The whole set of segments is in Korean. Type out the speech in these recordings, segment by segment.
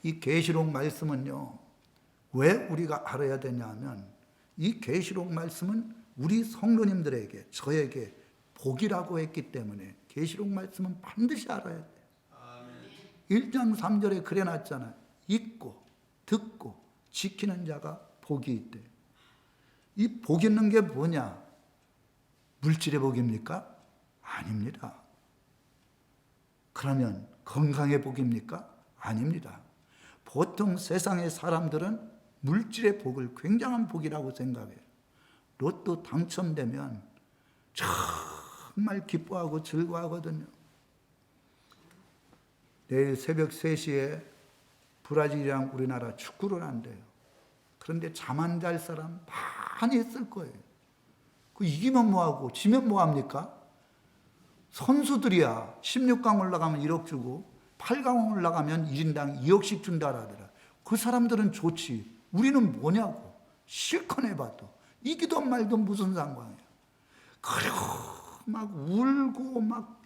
이 계시록 말씀은요, 왜 우리가 알아야 되냐면 이 계시록 말씀은 우리 성도님들에게, 저에게 복이라고 했기 때문에 계시록 말씀은 반드시 알아야 돼요. 1장 3절에 그래 놨잖아요. 읽고 듣고 지키는 자가 복이 있대. 이 복 있는 게 뭐냐? 물질의 복입니까? 아닙니다. 그러면 건강의 복입니까? 아닙니다. 보통 세상의 사람들은 물질의 복을 굉장한 복이라고 생각해요. 로또 당첨되면 정말 기뻐하고 즐거워하거든요. 내일 새벽 3시에 브라질이랑 우리나라 축구를 한대요. 그런데 잠 안 잘 사람 많이 있을 거예요. 그 이기면 뭐하고 지면 뭐합니까? 선수들이야 16강 올라가면 1억 주고 8강 올라가면 1인당 2억씩 준다 하더라. 그 사람들은 좋지. 우리는 뭐냐고. 실컷 해봐도 이기던 말든 무슨 상관이야. 그리고 막 울고 막.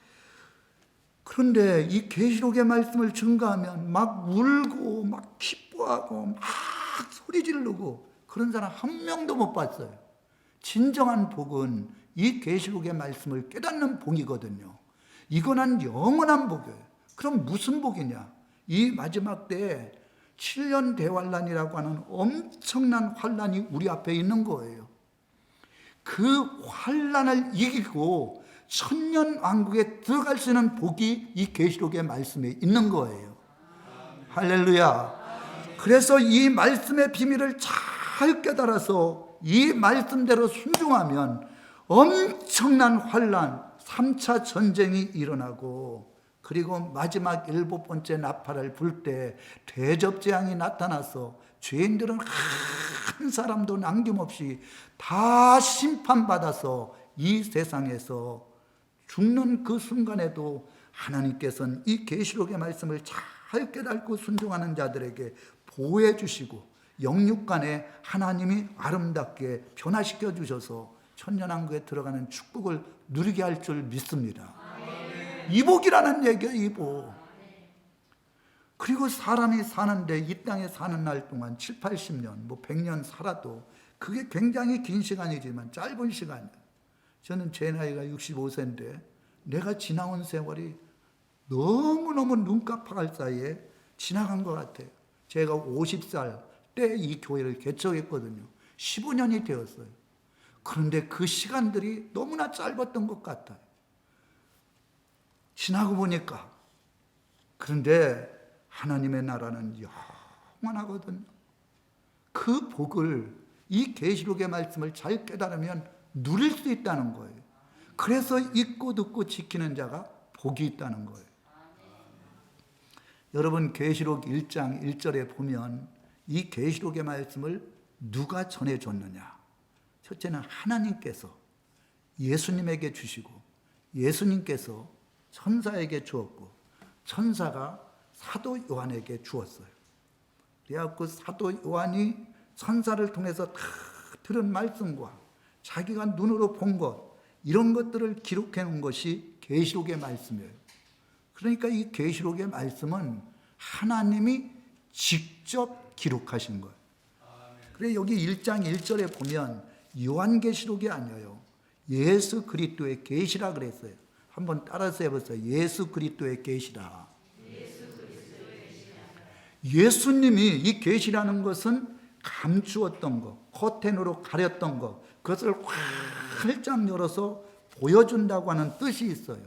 그런데 이 계시록의 말씀을 증거하면 막 울고 막 기뻐하고 막 소리 지르고 그런 사람 한 명도 못 봤어요. 진정한 복은 이 계시록의 말씀을 깨닫는 복이거든요. 이거는 영원한 복이에요. 그럼 무슨 복이냐? 이 마지막 때에 7년 대환란이라고 하는 엄청난 환란이 우리 앞에 있는 거예요. 그 환란을 이기고 천년 왕국에 들어갈 수 있는 복이 이 계시록의 말씀에 있는 거예요. 할렐루야. 그래서 이 말씀의 비밀을 잘 깨달아서 이 말씀대로 순종하면 엄청난 환란, 3차 전쟁이 일어나고 그리고 마지막 7번째 나팔을 불 때 대접재앙이 나타나서 죄인들은 한 사람도 남김없이 다 심판받아서 이 세상에서 죽는 그 순간에도 하나님께서는 이 계시록의 말씀을 잘 깨닫고 순종하는 자들에게 보호해 주시고 영육간에 하나님이 아름답게 변화시켜 주셔서 천년왕국에 들어가는 축복을 누리게 할 줄 믿습니다. 이복이라는 얘기예요. 이복. 그리고 사람이 사는데 이 땅에 사는 날 동안 7, 80년, 뭐 100년 살아도 그게 굉장히 긴 시간이지만 짧은 시간이에요. 저는 제 나이가 65세인데 내가 지나온 세월이 너무너무 눈 깜빡할 사이에 지나간 것 같아요. 제가 50살 때 이 교회를 개척했거든요. 15년이 되었어요. 그런데 그 시간들이 너무나 짧았던 것 같아요. 지나고 보니까. 그런데 하나님의 나라는 영원하거든요. 그 복을 이 계시록의 말씀을 잘 깨달으면 누릴 수 있다는 거예요. 그래서 읽고 듣고 지키는 자가 복이 있다는 거예요. 여러분 계시록 1장 1절에 보면 이 계시록의 말씀을 누가 전해줬느냐? 첫째는 하나님께서 예수님에게 주시고 예수님께서 천사에게 주었고 천사가 사도 요한에게 주었어요. 그래갖고 사도 요한이 천사를 통해서 다 들은 말씀과 자기가 눈으로 본 것 이런 것들을 기록해 놓은 것이 계시록의 말씀이에요. 그러니까 이 계시록의 말씀은 하나님이 직접 기록하신 거예요. 그래서 여기 1장 1절에 보면 요한계시록이 아니에요. 예수 그리스도의 계시라 그랬어요. 한번 따라서 해보세요. 예수 그리스도의 계시라. 예수님이 이 계시라는 것은 감추었던 것, 커튼으로 가렸던 것, 그것을 활짝 열어서 보여준다고 하는 뜻이 있어요.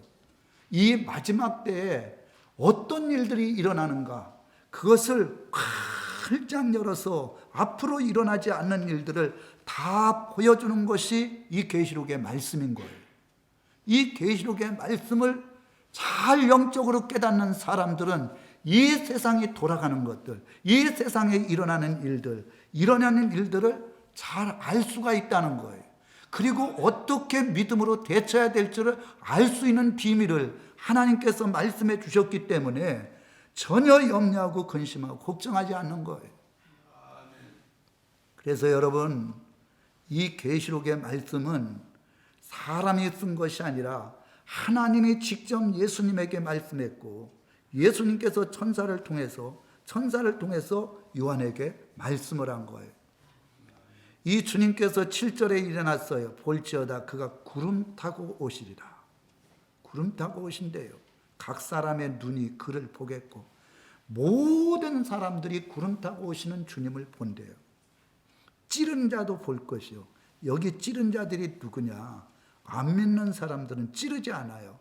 이 마지막 때에 어떤 일들이 일어나는가, 그것을 활짝 열어서 앞으로 일어나지 않는 일들을 다 보여주는 것이 이 계시록의 말씀인 거예요. 이 계시록의 말씀을 잘 영적으로 깨닫는 사람들은 이 세상이 돌아가는 것들, 이 세상에 일어나는 일들을 잘 알 수가 있다는 거예요. 그리고 어떻게 믿음으로 대처해야 될지를 알 수 있는 비밀을 하나님께서 말씀해 주셨기 때문에 전혀 염려하고 근심하고 걱정하지 않는 거예요. 그래서 여러분, 이 계시록의 말씀은 사람이 쓴 것이 아니라 하나님이 직접 예수님에게 말씀했고 예수님께서 천사를 통해서 천사를 통해서 요한에게 말씀을 한 거예요. 이 주님께서 7절에 일어났어요. 볼지어다 그가 구름 타고 오시리라. 구름 타고 오신대요. 각 사람의 눈이 그를 보겠고 모든 사람들이 구름 타고 오시는 주님을 본대요. 찌른 자도 볼 것이요. 여기 찌른 자들이 누구냐? 안 믿는 사람들은 찌르지 않아요.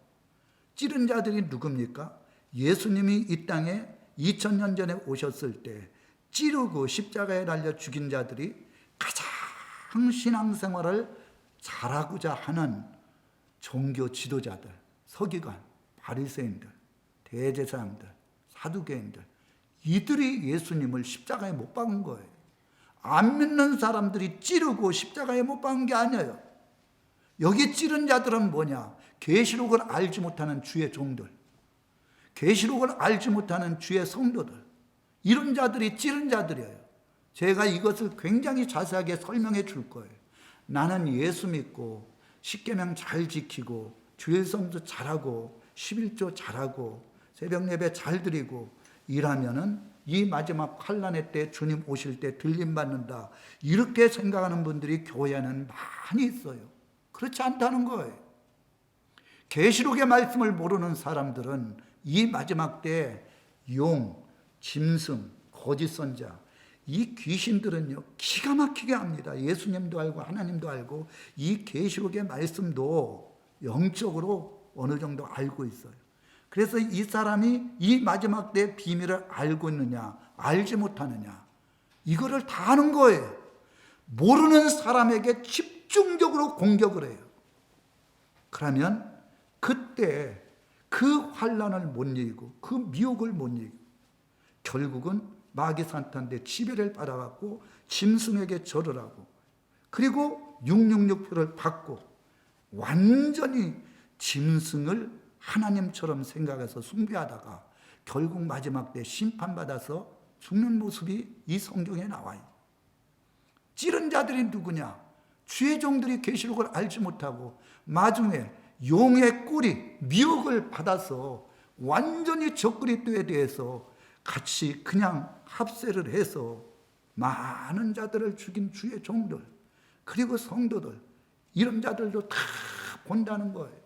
찌른 자들이 누굽니까? 예수님이 이 땅에 2000년 전에 오셨을 때 찌르고 십자가에 달려 죽인 자들이 가장 신앙생활을 잘하고자 하는 종교 지도자들, 서기관, 바리새인들, 대제사장들, 사두개인들, 이들이 예수님을 십자가에 못 박은 거예요. 안 믿는 사람들이 찌르고 십자가에 못 박은 게 아니에요. 여기 찌른 자들은 뭐냐? 계시록을 알지 못하는 주의 종들, 계시록을 알지 못하는 주의 성도들, 이런 자들이 찌른 자들이에요. 제가 이것을 굉장히 자세하게 설명해 줄 거예요. 나는 예수 믿고 십계명 잘 지키고 주일성도 잘하고 11조 잘하고 새벽 예배 잘 드리고 이라면은 이 마지막 환난의 때 주님 오실 때 들림 받는다, 이렇게 생각하는 분들이 교회에는 많이 있어요. 그렇지 않다는 거예요. 계시록의 말씀을 모르는 사람들은 이 마지막 때 용, 짐승, 거짓 선자, 이 귀신들은요 기가 막히게 합니다. 예수님도 알고 하나님도 알고 이 계시록의 말씀도 영적으로 어느 정도 알고 있어요. 그래서 이 사람이 이 마지막 때의 비밀을 알고 있느냐 알지 못하느냐, 이거를 다 아는 거예요. 모르는 사람에게 집중적으로 공격을 해요. 그러면 그때 그 환난을 못 이기고 그 미혹을 못 이기고 결국은 마귀 산탄대 지배를 받아갖고 짐승에게 절을 하고 그리고 666표를 받고 완전히 짐승을 하나님처럼 생각해서 숭배하다가 결국 마지막 때 심판받아서 죽는 모습이 이 성경에 나와요. 찌른 자들이 누구냐? 주의 종들이 계시록을 알지 못하고 마중에 용의 꼴이 미혹을 받아서 완전히 저 그리스도에 대해서 같이 그냥 합세를 해서 많은 자들을 죽인 주의 종들, 그리고 성도들, 이런 자들도 다 본다는 거예요.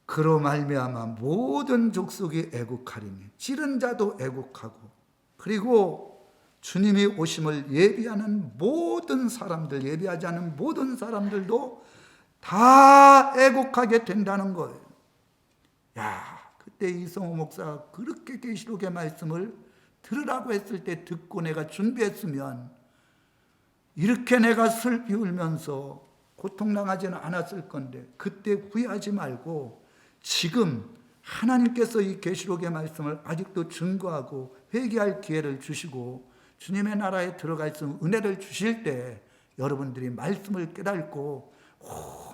그로 말미암아 모든 족속이 애국하리니, 찌른 자도 애국하고, 그리고 주님이 오심을 예비하는 모든 사람들, 예비하지 않은 모든 사람들도 다 애국하게 된다는 거예요. 야, 그때 이성호 목사가 그렇게 계시록의 말씀을 들으라고 했을 때 듣고 내가 준비했으면 이렇게 내가 슬피 울면서 고통당하지는 않았을 건데, 그때 후회하지 말고 지금 하나님께서 이 계시록의 말씀을 아직도 증거하고 회개할 기회를 주시고 주님의 나라에 들어갈 수 있는 은혜를 주실 때 여러분들이 말씀을 깨닫고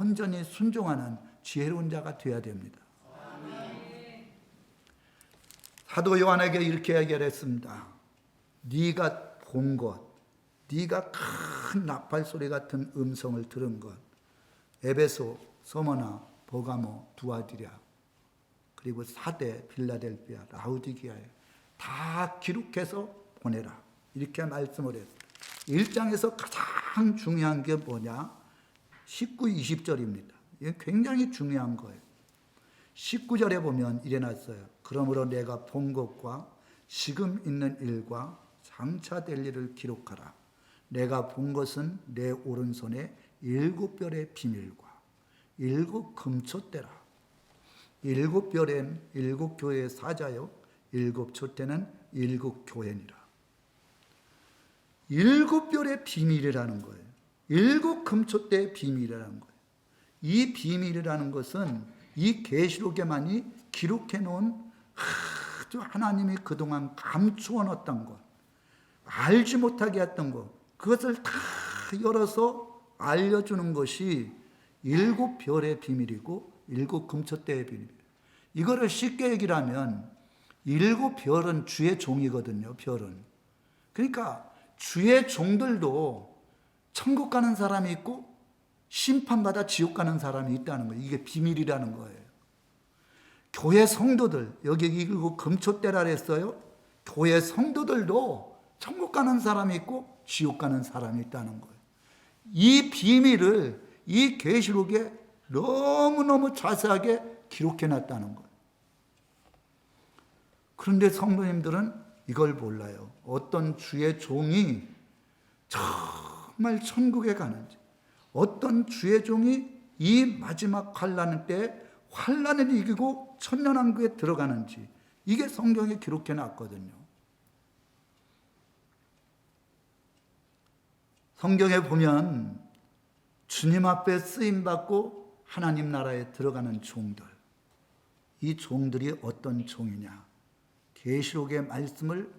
온전히 순종하는 지혜로운 자가 되어야 됩니다. 사도 요한에게 이렇게 얘기했습니다. 네가 본 것, 네가 큰 나팔 소리 같은 음성을 들은 것, 에베소, 서머나, 버가모, 두아디랴, 그리고 사대, 빌라델비아, 라우디게아에 다 기록해서 보내라, 이렇게 말씀을 했어요. 1장에서 가장 중요한 게 뭐냐? 19, 20절입니다. 이게 굉장히 중요한 거예요. 19절에 보면 이래 놨어요. 그러므로 내가 본 것과 지금 있는 일과 장차 될 일을 기록하라. 내가 본 것은 내 오른손에 7별의 비밀과 7 금초대라. 7별엔 7 교회의 사자요, 7 촛대는 7 교회니라. 7별의 비밀이라는 거예요. 7 금초대의 비밀이라는 거예요. 이 비밀이라는 것은 이 계시록에만이 기록해 놓은 아주 하나님이 그동안 감추어 놨던 것, 알지 못하게 했던 것, 그것을 다 열어서 알려주는 것이 7 별의 비밀이고 7 금초대의 비밀이에요. 이거를 쉽게 얘기를 하면 7 별은 주의 종이거든요. 별은. 그러니까 주의 종들도 천국 가는 사람이 있고 심판받아 지옥 가는 사람이 있다는 거예요. 이게 비밀이라는 거예요. 교회 성도들, 여기 이거 금초대라 했어요. 교회 성도들도 천국 가는 사람이 있고 지옥 가는 사람이 있다는 거예요. 이 비밀을 이 계시록에 너무너무 자세하게 기록해 놨다는 거예요. 그런데 성도님들은 이걸 몰라요. 어떤 주의 종이 정말 천국에 가는지, 어떤 주의 종이 이 마지막 환난 때 환난을 이기고 천년왕국에 들어가는지, 이게 성경에 기록해 놨거든요. 성경에 보면 주님 앞에 쓰임받고 하나님 나라에 들어가는 종들, 이 종들이 어떤 종이냐, 계시록의 말씀을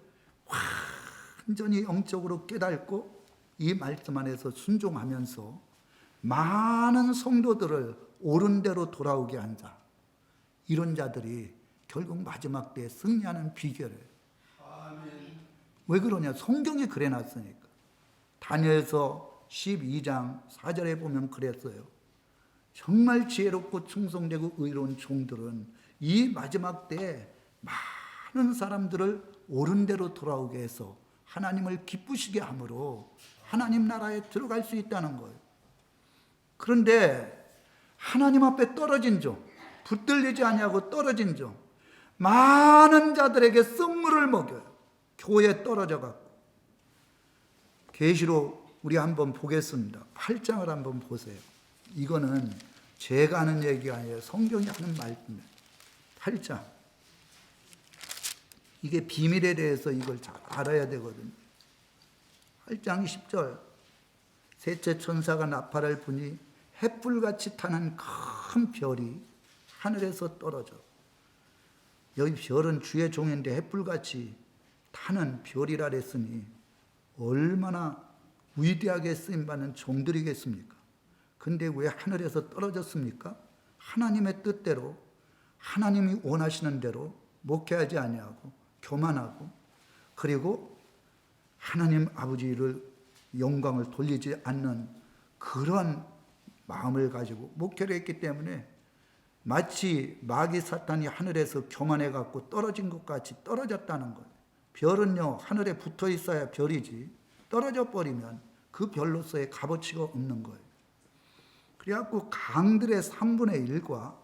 완전히 영적으로 깨닫고 이 말씀 안에서 순종하면서 많은 성도들을 옳은 대로 돌아오게 한 자, 이런 자들이 결국 마지막 때에 승리하는 비결을. 왜 그러냐? 성경이 그래 놨으니까. 다니엘서 12장 4절에 보면 그랬어요. 정말 지혜롭고 충성되고 의로운 종들은 이 마지막 때에 많은 사람들을 옳은 대로 돌아오게 해서 하나님을 기쁘시게 함으로 하나님 나라에 들어갈 수 있다는 거예요. 그런데 하나님 앞에 떨어진 종, 붙들리지 아니하고 떨어진 종, 많은 자들에게 썩물을 먹여요. 교회에 떨어져 갖고. 계시록 우리 한번 보겠습니다. 8장을 한번 보세요. 이거는 제가 하는 얘기가 아니에요. 성경이 하는 말씀이에요. 8장. 이게 비밀에 대해서 이걸 잘 알아야 되거든요. 8장 10절. 셋째 천사가 나팔을 부니 햇불같이 타는 큰 별이 하늘에서 떨어져. 여기 별은 주의 종인데 햇불같이 타는 별이라 그랬으니 얼마나 위대하게 쓰임받는 종들이겠습니까? 근데 왜 하늘에서 떨어졌습니까? 하나님의 뜻대로, 하나님이 원하시는 대로 목회하지 아니하고 교만하고, 그리고 하나님 아버지를 영광을 돌리지 않는 그런 마음을 가지고 목회를 했기 때문에 마치 마귀 사탄이 하늘에서 교만해 갖고 떨어진 것 같이 떨어졌다는 거예요. 별은요, 하늘에 붙어 있어야 별이지 떨어져 버리면 그 별로서의 값어치가 없는 거예요. 그래갖고 강들의 3분의 1과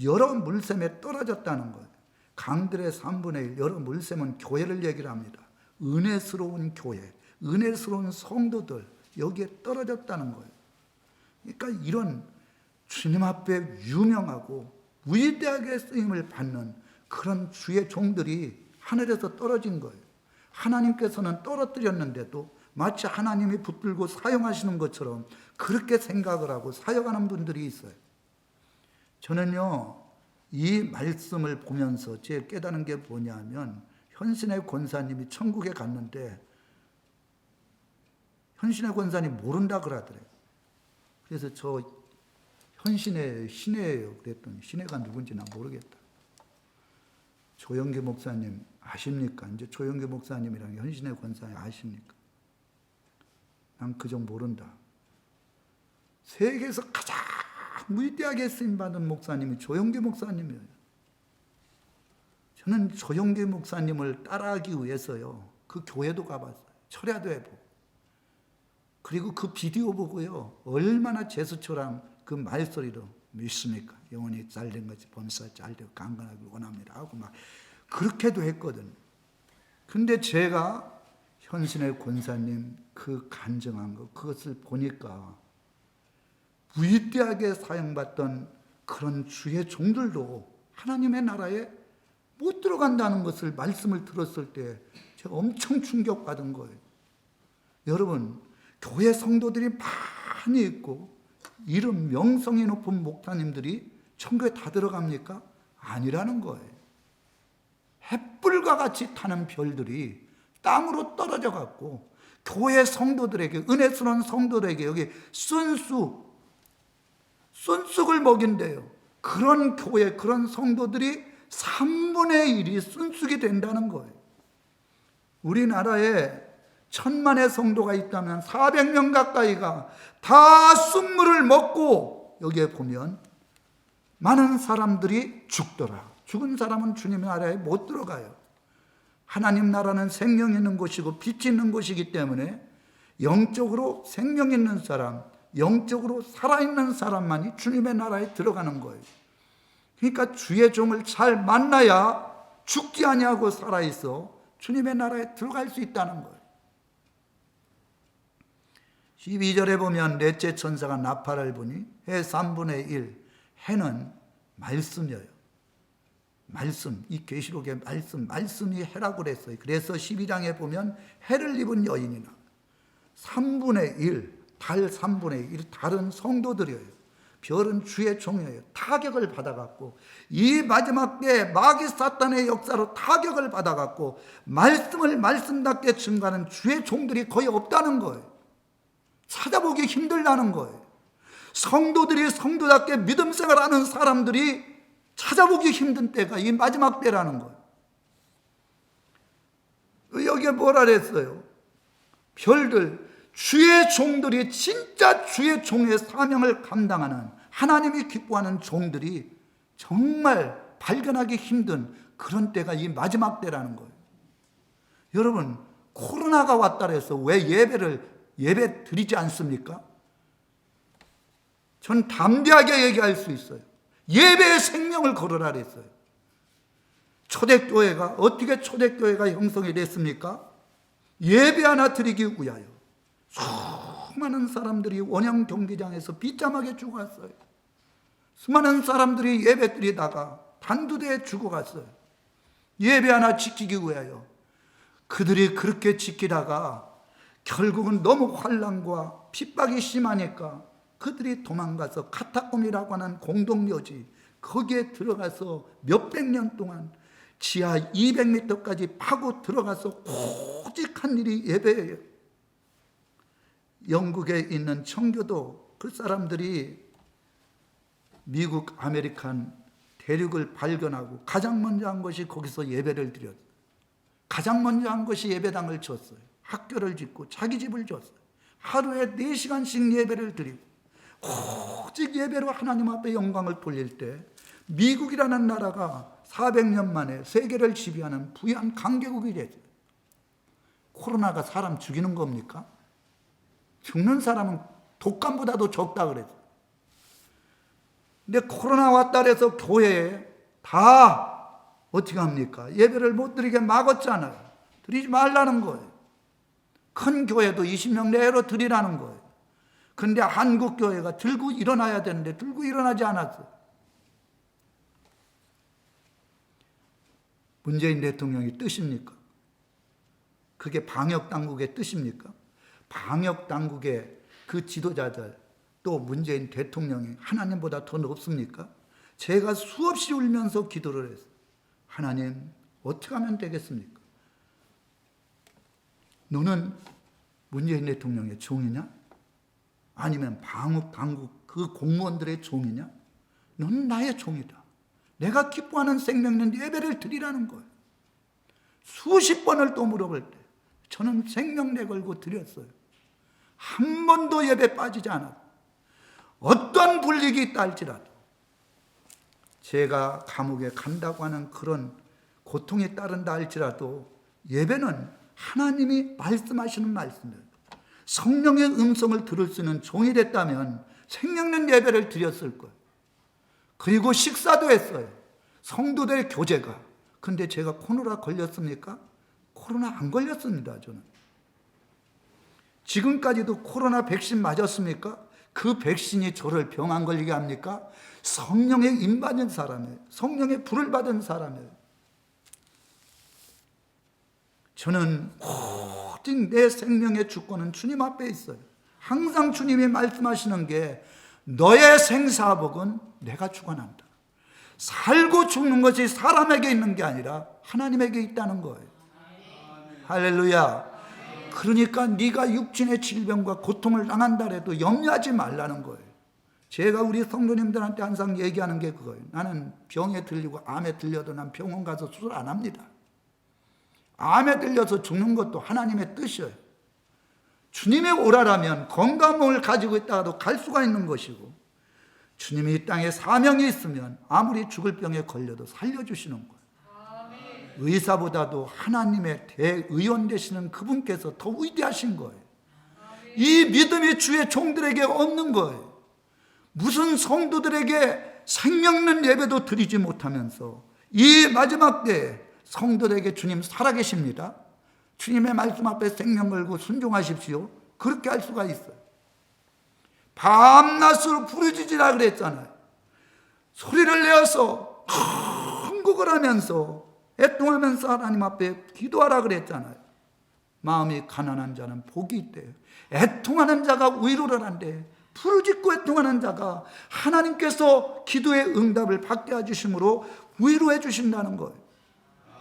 여러 물샘에 떨어졌다는 거예요. 강들의 3분의 1, 여러 물샘은 교회를 얘기를 합니다. 은혜스러운 교회, 은혜스러운 성도들, 여기에 떨어졌다는 거예요. 그러니까 이런 주님 앞에 유명하고 위대하게 쓰임을 받는 그런 주의 종들이 하늘에서 떨어진 거예요. 하나님께서는 떨어뜨렸는데도 마치 하나님이 붙들고 사용하시는 것처럼 그렇게 생각을 하고 사용하는 분들이 있어요. 저는요, 이 말씀을 보면서 제 깨달은 게 뭐냐면, 현신의 권사님이 천국에 갔는데 현신의 권사님 모른다 그러더래요. 그래서 저 현신의 신혜예요 그랬더니, 신혜가 누군지 난 모르겠다. 조영기 목사님 아십니까? 이제 조영기 목사님이랑 현신의 권사님 아십니까? 난 그저 모른다. 세계에서 가장 위대하게 쓰임받은 목사님이 조영기 목사님이에요. 저는 조영기 목사님을 따라하기 위해서요, 그 교회도 가봤어요. 철야도 해보고. 그리고 그 비디오 보고요, 얼마나 제스처랑 그 말소리로 믿습니까? 영혼이 잘된 것이 범사 잘되고 강건하길 원합니다 하고 막 그렇게도 했거든요. 근데 제가 현신의 권사님 그 간증한 거, 그것을 보니까 위대하게 사용받던 그런 주의 종들도 하나님의 나라에 못 들어간다는 것을 말씀을 들었을 때 제가 엄청 충격받은 거예요. 여러분, 교회 성도들이 많이 있고 이름 명성이 높은 목사님들이 천국에 다 들어갑니까? 아니라는 거예요. 햇불과 같이 타는 별들이 땅으로 떨어져 갖고 교회 성도들에게, 은혜스러운 성도들에게 여기 쏜쑥을 먹인대요. 그런 교회, 그런 성도들이 3분의 1이 쏜쑥이 된다는 거예요. 우리나라에 1000만의 성도가 있다면 400명 가까이가 다 쑥물을 먹고, 여기에 보면 많은 사람들이 죽더라. 죽은 사람은 주님의 나라에 못 들어가요. 하나님 나라는 생명 있는 곳이고 빛이 있는 곳이기 때문에 영적으로 생명 있는 사람, 영적으로 살아있는 사람만이 주님의 나라에 들어가는 거예요. 그러니까 주의 종을 잘 만나야 죽지 아니하고 살아있어 주님의 나라에 들어갈 수 있다는 거예요. 12절에 보면 넷째 천사가 나팔을 부니 해 3분의 1, 해는 말씀이에요. 말씀, 이 계시록의 말씀이 해라고 그랬어요. 그래서 12장에 보면 해를 입은 여인이나 3분의 1, 달 3분의 1, 달은 성도들이에요. 별은 주의 종이에요. 타격을 받아갖고 이 마지막 때에 마귀 사탄의 역사로 타격을 받아갖고 말씀을 말씀답게 증거하는 주의 종들이 거의 없다는 거예요. 찾아보기 힘들다는 거예요. 성도들이 성도답게 믿음 생활하는 사람들이 찾아보기 힘든 때가 이 마지막 때라는 거예요. 여기에 뭐라 그랬어요? 별들, 주의 종들이 진짜 주의 종의 사명을 감당하는 하나님이 기뻐하는 종들이 정말 발견하기 힘든 그런 때가 이 마지막 때라는 거예요. 여러분, 코로나가 왔다 그래서 왜 예배 드리지 않습니까? 전 담대하게 얘기할 수 있어요. 예배의 생명을 걸어라 그랬어요. 초대교회가 어떻게 초대교회가 형성이 됐습니까? 예배 하나 드리기 위하여 수많은 사람들이 원형 경기장에서 비참하게 죽어갔어요. 수많은 사람들이 예배 드리다가 단두대에 죽어갔어요. 예배 하나 지키기 위하여. 그들이 그렇게 지키다가 결국은 너무 환난과 핍박이 심하니까 그들이 도망가서 카타콤이라고 하는 공동묘지, 거기에 들어가서 몇백 년 동안 지하 200m까지 파고 들어가서 오직 한 일이 예배예요. 영국에 있는 청교도 그 사람들이 미국 아메리칸 대륙을 발견하고 가장 먼저 한 것이 거기서 예배를 드렸어요. 가장 먼저 한 것이 예배당을 쳤어요. 학교를 짓고 자기 집을 줬어요. 하루에 4시간씩 예배를 드리고 오직 예배로 하나님 앞에 영광을 돌릴 때 미국이라는 나라가 400년 만에 세계를 지배하는 부유한 강대국이 됐어요. 코로나가 사람 죽이는 겁니까? 죽는 사람은 독감보다도 적다 그랬어요. 근데 코로나 왔다 해서 교회에 다 어떻게 합니까? 예배를 못 드리게 막았잖아요. 드리지 말라는 거예요. 큰 교회도 20명 내로 드리라는 거예요. 근데 한국 교회가 들고 일어나야 되는데 들고 일어나지 않았어요. 문재인 대통령의 뜻입니까? 그게 방역당국의 뜻입니까? 방역당국의 그 지도자들, 또 문재인 대통령이 하나님보다 더 높습니까? 제가 수없이 울면서 기도를 했어요. 하나님, 어떻게 하면 되겠습니까? 너는 문재인 대통령의 종이냐? 아니면 방역당국 그 공무원들의 종이냐? 너는 나의 종이다. 내가 기뻐하는 생명 있는 예배를 드리라는 거예요. 수십 번을 또 물어볼 때 저는 생명 내걸고 드렸어요. 한 번도 예배 빠지지 않았고 어떤 불이익이 있다 할지라도 제가 감옥에 간다고 하는 그런 고통이 따른다 할지라도 예배는 하나님이 말씀하시는 말씀이에요. 성령의 음성을 들을 수 있는 종이 됐다면 생명 있는 예배를 드렸을 거예요. 그리고 식사도 했어요. 성도들의 교제가. 근데 제가 코로나 걸렸습니까? 코로나 안 걸렸습니다, 저는. 지금까지도 코로나 백신 맞았습니까? 그 백신이 저를 병 안 걸리게 합니까? 성령의 임 받은 사람이에요. 성령의 불을 받은 사람이에요. 저는 오직 내 생명의 주권은 주님 앞에 있어요. 항상 주님이 말씀하시는 게 너의 생사복은 내가 주관한다. 살고 죽는 것이 사람에게 있는 게 아니라 하나님에게 있다는 거예요. 할렐루야. 그러니까 네가 육신의 질병과 고통을 당한다 해도 염려하지 말라는 거예요. 제가 우리 성도님들한테 항상 얘기하는 게 그거예요. 나는 병에 들리고 암에 들려도 난 병원 가서 수술 안 합니다. 암에 들려서 죽는 것도 하나님의 뜻이에요. 주님의 오라라면 건강한 몸을 가지고 있다가도 갈 수가 있는 것이고, 주님이 이 땅에 사명이 있으면 아무리 죽을 병에 걸려도 살려주시는 거예요. 의사보다도 하나님의 대의원 되시는 그분께서 더 위대하신 거예요. 이 믿음이 주의 종들에게 없는 거예요. 무슨 성도들에게 생명 있는 예배도 드리지 못하면서 이 마지막 때에 성도들에게 주님 살아계십니다. 주님의 말씀 앞에 생명 걸고 순종하십시오. 그렇게 할 수가 있어요. 밤낮으로 부르짖으라 그랬잖아요. 소리를 내어서 흥국을 하면서 애통하면서 하나님 앞에 기도하라 그랬잖아요. 마음이 가난한 자는 복이 있대요. 애통하는 자가 위로를 한대. 부르짖고 애통하는 자가 하나님께서 기도의 응답을 받게 해주심으로 위로해 주신다는 거예요.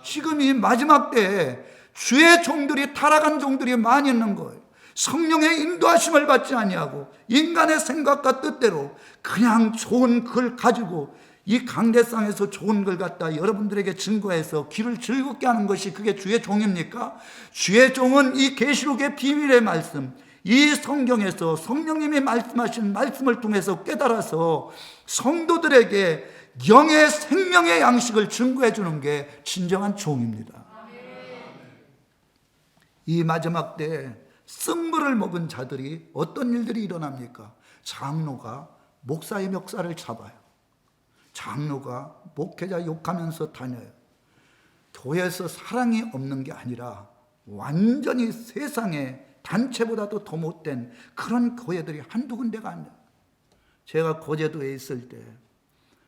지금 이 마지막 때에 주의 종들이 타락한 종들이 많이 있는 거예요. 성령의 인도하심을 받지 아니하고 인간의 생각과 뜻대로 그냥 좋은 글 가지고 이 강대상에서 좋은 걸 갖다 여러분들에게 증거해서 귀를 즐겁게 하는 것이 그게 주의 종입니까? 주의 종은 이 계시록의 비밀의 말씀, 이 성경에서 성령님이 말씀하신 말씀을 통해서 깨달아서 성도들에게 영의 생명의 양식을 증거해 주는 게 진정한 종입니다. 이 마지막 때에 쓴물을 먹은 자들이 어떤 일들이 일어납니까? 장로가 목사의 멱살을 잡아요. 장로가 목회자 욕하면서 다녀요. 교회에서 사랑이 없는 게 아니라 완전히 세상에 단체보다도 더 못된 그런 교회들이 한두 군데가 아니에요. 제가 거제도에 있을 때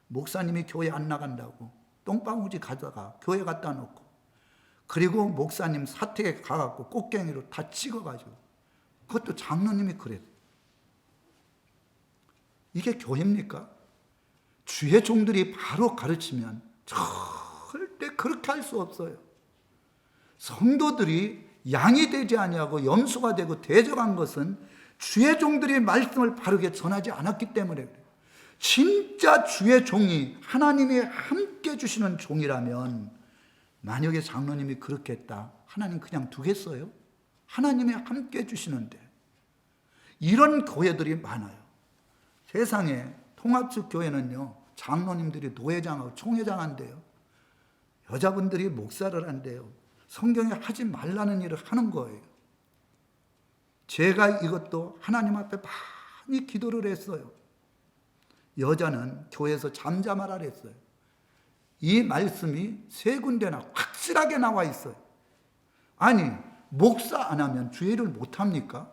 목사님이 교회 안 나간다고 똥방우지 가져가 교회 갖다 놓고, 그리고 목사님 사택에 가갖고 꽃갱이로 다 찍어가지고, 그것도 장로님이 그래요. 이게 교회입니까? 주의 종들이 바로 가르치면 절대 그렇게 할 수 없어요. 성도들이 양이 되지 아니하고 염소가 되고 대적한 것은 주의 종들이 말씀을 바르게 전하지 않았기 때문에 그래요. 진짜 주의 종이 하나님이 함께 주시는 종이라면 만약에 장로님이 그렇게 했다, 하나님 그냥 두겠어요? 하나님이 함께 주시는데. 이런 교회들이 많아요. 세상에 통합적 교회는요, 장로님들이 노회장하고 총회장 한대요. 여자분들이 목사를 한대요. 성경에 하지 말라는 일을 하는 거예요. 제가 이것도 하나님 앞에 많이 기도를 했어요. 여자는 교회에서 잠잠하라 그랬어요. 이 말씀이 세 군데나 확실하게 나와 있어요. 아니, 목사 안 하면 주일을 못 합니까?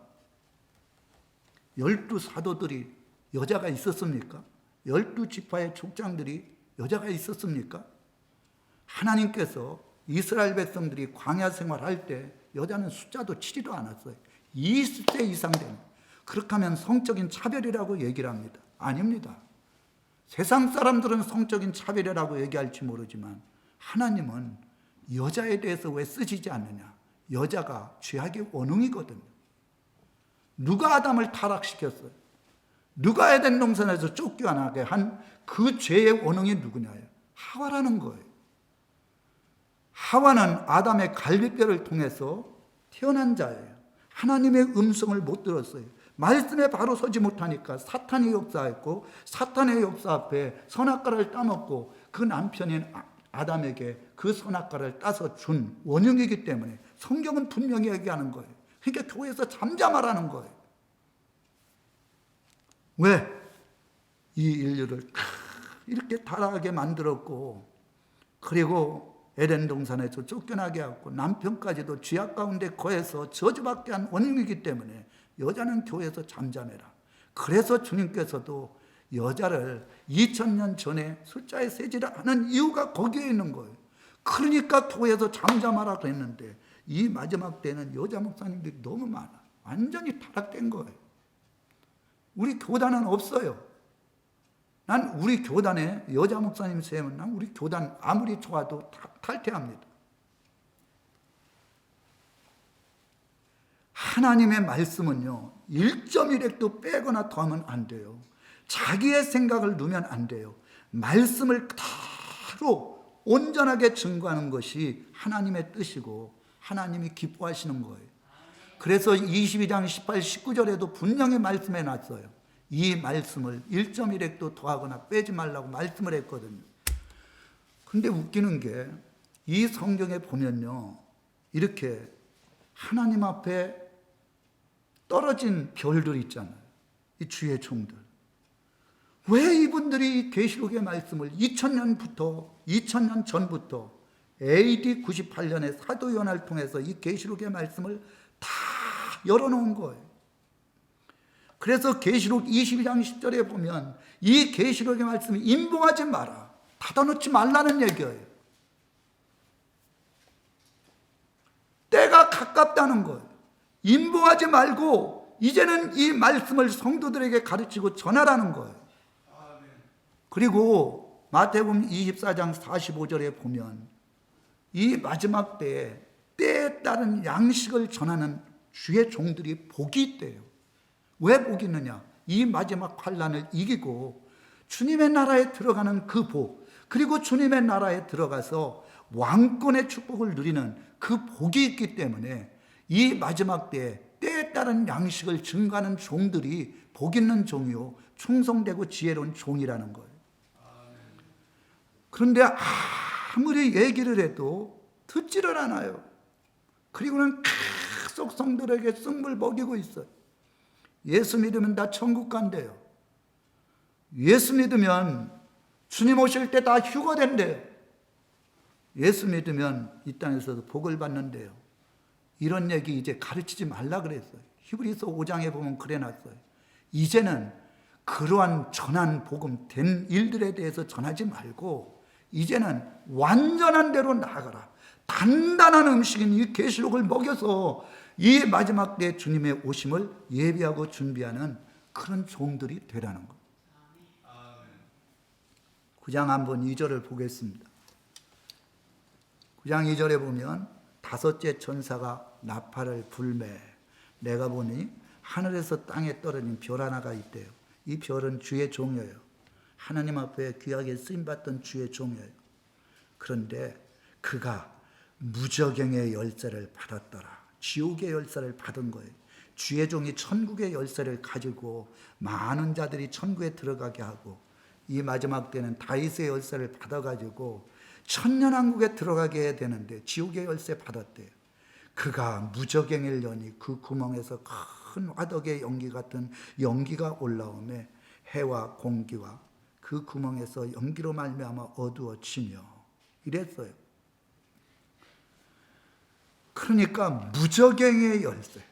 12 사도들이 여자가 있었습니까? 12지파의 족장들이 여자가 있었습니까? 하나님께서 이스라엘 백성들이 광야 생활할 때 여자는 숫자도 치지도 않았어요. 20세 이상 되는. 그렇게 하면 성적인 차별이라고 얘기를 합니다. 아닙니다. 세상 사람들은 성적인 차별이라고 얘기할지 모르지만 하나님은 여자에 대해서 왜 쓰시지 않느냐? 여자가 죄악의 원흉이거든요. 누가 아담을 타락시켰어요? 누가 에덴 동산에서 쫓겨나게 한 그 죄의 원흉이 누구냐요? 하와라는 거예요. 하와는 아담의 갈비뼈를 통해서 태어난 자예요. 하나님의 음성을 못 들었어요. 말씀에 바로 서지 못하니까 사탄이 역사했고, 사탄의 역사 앞에 선악과를 따먹고 그 남편인 아담에게 그 선악과를 따서 준 원흉이기 때문에 성경은 분명히 얘기하는 거예요. 그러니까 교회에서 잠잠하라는 거예요. 왜? 이 인류를 이렇게 타락하게 만들었고, 그리고 에덴 동산에서 쫓겨나게 하고 남편까지도 죄악 가운데 거해서 저주받게 한 원흉이기 때문에 여자는 교회에서 잠잠해라. 그래서 주님께서도 여자를 2000년 전에 숫자에 세지를 않은 이유가 거기에 있는 거예요. 그러니까 교회에서 잠잠하라 그랬는데 이 마지막 때는 여자 목사님들이 너무 많아. 완전히 타락된 거예요. 우리 교단은 없어요. 난 우리 교단에 여자 목사님 세우면 난 우리 교단 아무리 좋아도 탈퇴합니다. 하나님의 말씀은요, 1.1획도 빼거나 더하면 안 돼요. 자기의 생각을 넣으면 안 돼요. 말씀을 그대로 온전하게 증거하는 것이 하나님의 뜻이고 하나님이 기뻐하시는 거예요. 그래서 22장 18, 19절에도 분명히 말씀해 놨어요. 이 말씀을 1.1획도 더하거나 빼지 말라고 말씀을 했거든요. 근데 웃기는 게 이 성경에 보면요, 이렇게 하나님 앞에 떨어진 별들 있잖아요. 이 주의 종들. 왜 이분들이 이 계시록의 말씀을 2000년 전부터 AD 98년에 사도 요한을 통해서 이 계시록의 말씀을 다 열어놓은 거예요. 그래서 계시록 22장 10절에 보면 이 계시록의 말씀을 임봉하지 마라, 닫아놓지 말라는 얘기예요. 때가 가깝다는 거예요. 임봉하지 말고 이제는 이 말씀을 성도들에게 가르치고 전하라는 거예요. 그리고 마태복음 24장 45절에 보면 이 마지막 때에 따른 양식을 전하는 주의 종들이 복이 있대요. 왜 복이 있느냐? 이 마지막 환난을 이기고 주님의 나라에 들어가는 그 복, 그리고 주님의 나라에 들어가서 왕권의 축복을 누리는 그 복이 있기 때문에 이 마지막 때에 따른 양식을 증거하는 종들이 복 있는 종이요, 충성되고 지혜로운 종이라는 거예요. 그런데 아무리 얘기를 해도 듣지를 않아요. 그리고는 계속 성들에게 쑥물 먹이고 있어요. 예수 믿으면 다 천국 간대요. 예수 믿으면 주님 오실 때 다 휴가 된대요. 예수 믿으면 이 땅에서도 복을 받는데요. 이런 얘기 이제 가르치지 말라 그랬어요. 히브리서 5장에 보면 그래놨어요. 이제는 그러한 전한 복음 된 일들에 대해서 전하지 말고 이제는 완전한 대로 나아가라. 단단한 음식인 이 계시록을 먹여서 이 마지막 때 주님의 오심을 예비하고 준비하는 그런 종들이 되라는 것. 9장 한번 2절을 보겠습니다. 9장 2절에 보면 다섯째 천사가 나팔을 불매 내가 보니 하늘에서 땅에 떨어진 별 하나가 있대요. 이 별은 주의 종이에요. 하나님 앞에 귀하게 쓰임받던 주의 종이에요. 그런데 그가 무저갱의 열쇠를 받았더라. 지옥의 열쇠를 받은 거예요. 주의 종이 천국의 열쇠를 가지고 많은 자들이 천국에 들어가게 하고 이 마지막 때는 다윗의 열쇠를 받아가지고 천년왕국에 들어가게 해야 되는데 지옥의 열쇠 받았대요. 그가 무저갱을 여니 그 구멍에서 큰 화덕의 연기 같은 연기가 올라오매 해와 공기와 그 구멍에서 연기로 말미암아 어두워지며 이랬어요. 그러니까 무저갱의 열쇠,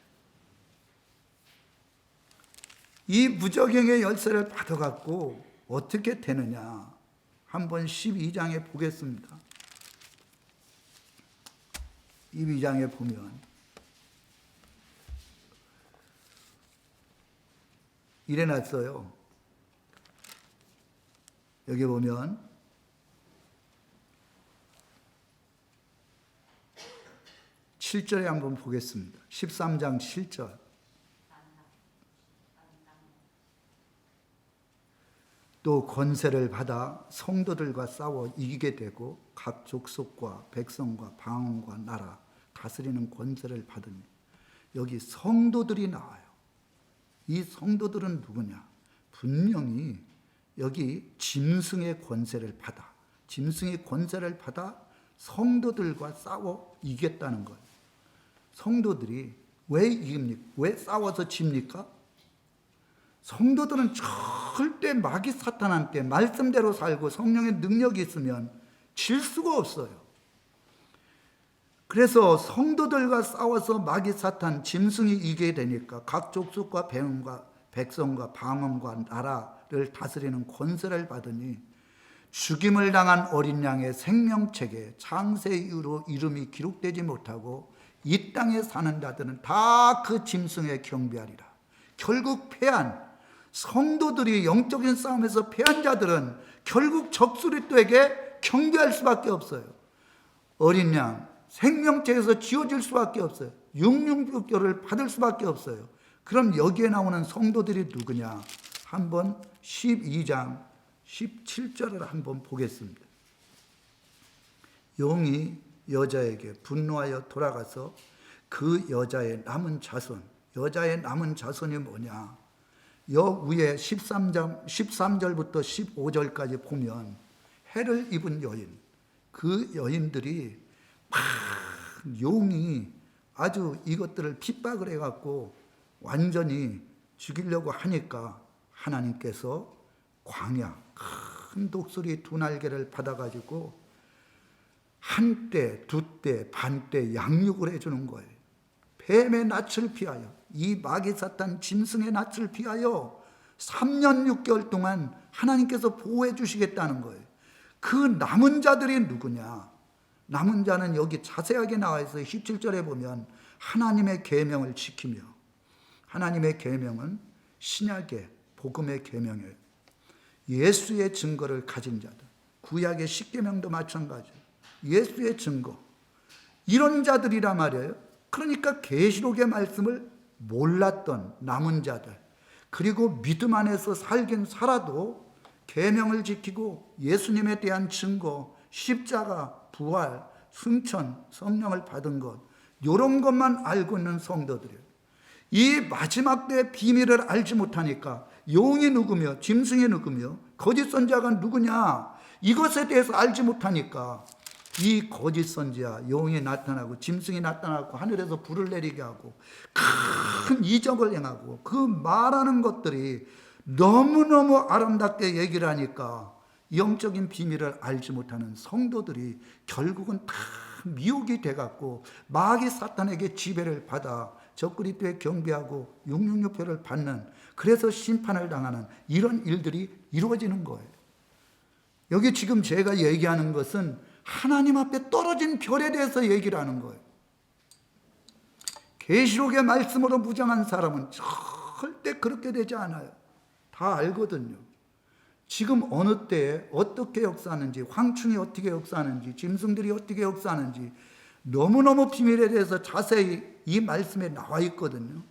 이 무저갱의 열쇠를 받아갖고 어떻게 되느냐 한번 12장에 보겠습니다. 12장에 보면 이래 놨어요. 여기 보면 7절에 한번 보겠습니다. 13장 7절. 또 권세를 받아 성도들과 싸워 이기게 되고 각 족속과 백성과 방언과 나라 다스리는 권세를 받으니 여기 성도들이 나와요. 이 성도들은 누구냐? 분명히 여기 짐승의 권세를 받아, 짐승의 권세를 받아 성도들과 싸워 이겼다는 거예요. 성도들이 왜 이깁니까? 왜 싸워서 집니까? 성도들은 절대 마귀 사탄한테 말씀대로 살고 성령의 능력이 있으면 질 수가 없어요. 그래서 성도들과 싸워서 마귀 사탄 짐승이 이기게 되니까 각 족속과 배은과 백성과 방언과 나라를 다스리는 권세를 받으니 죽임을 당한 어린 양의 생명책에 창세 이후로 이름이 기록되지 못하고 이 땅에 사는 자들은 다 그 짐승에 경배하리라. 결국 패한 성도들이 영적인 싸움에서 패한 자들은 결국 적수리또에게 경배할 수밖에 없어요. 어린 양 생명책에서 지워질 수밖에 없어요. 육륜교를 받을 수밖에 없어요. 그럼 여기에 나오는 성도들이 누구냐? 한번 12장 17절을 한번 보겠습니다. 영이 여자에게 분노하여 돌아가서 그 여자의 남은 자손이 뭐냐? 여 위에 13절부터 15절까지 보면 해를 입은 여인, 그 여인들이 막 용이 아주 이것들을 핍박을 해갖고 완전히 죽이려고 하니까 하나님께서 광야 큰 독수리 두 날개를 받아가지고 한 때, 두 때, 반 때 양육을 해주는 거예요. 뱀의 낯을 피하여, 이 마귀 사탄 짐승의 낯을 피하여 3년 6개월 동안 하나님께서 보호해 주시겠다는 거예요. 그 남은 자들이 누구냐? 남은 자는 여기 자세하게 나와 있어요. 17절에 보면 하나님의 계명을 지키며, 하나님의 계명은 신약의 복음의 계명이에요. 예수의 증거를 가진 자들, 구약의 십계명도 마찬가지예요. 예수의 증거, 이런 자들이란 말이에요. 그러니까 계시록의 말씀을 몰랐던 남은 자들, 그리고 믿음 안에서 살긴 살아도 계명을 지키고 예수님에 대한 증거, 십자가, 부활, 승천, 성령을 받은 것, 이런 것만 알고 있는 성도들이에요. 이 마지막 때의 비밀을 알지 못하니까 용이 누구며 짐승이 누구며 거짓 선지자가 누구냐, 이것에 대해서 알지 못하니까 이 거짓 선지자 용이 나타나고 짐승이 나타나고 하늘에서 불을 내리게 하고 큰 이적을 행하고 그 말하는 것들이 너무너무 아름답게 얘기를 하니까 영적인 비밀을 알지 못하는 성도들이 결국은 다 미혹이 돼갖고 마귀 사탄에게 지배를 받아 적그리스도에 경배하고 666표를 받는, 그래서 심판을 당하는 이런 일들이 이루어지는 거예요. 여기 지금 제가 얘기하는 것은 하나님 앞에 떨어진 별에 대해서 얘기를 하는 거예요. 계시록의 말씀으로 무장한 사람은 절대 그렇게 되지 않아요. 다 알거든요. 지금 어느 때에 어떻게 역사하는지, 황충이 어떻게 역사하는지, 짐승들이 어떻게 역사하는지 너무너무 비밀에 대해서 자세히 이 말씀에 나와 있거든요.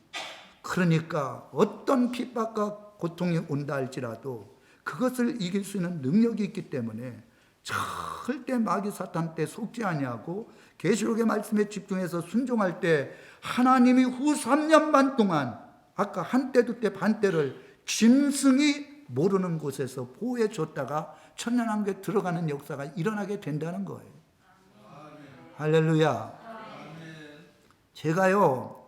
그러니까 어떤 핍박과 고통이 온다 할지라도 그것을 이길 수 있는 능력이 있기 때문에 절대 마귀 사탄 때 속지 아니하고 계시록의 말씀에 집중해서 순종할 때 하나님이 후 3년 반 동안 아까 한때 두때 반때를 짐승이 모르는 곳에서 보호해 줬다가 천년왕국에 들어가는 역사가 일어나게 된다는 거예요. 할렐루야. 제가요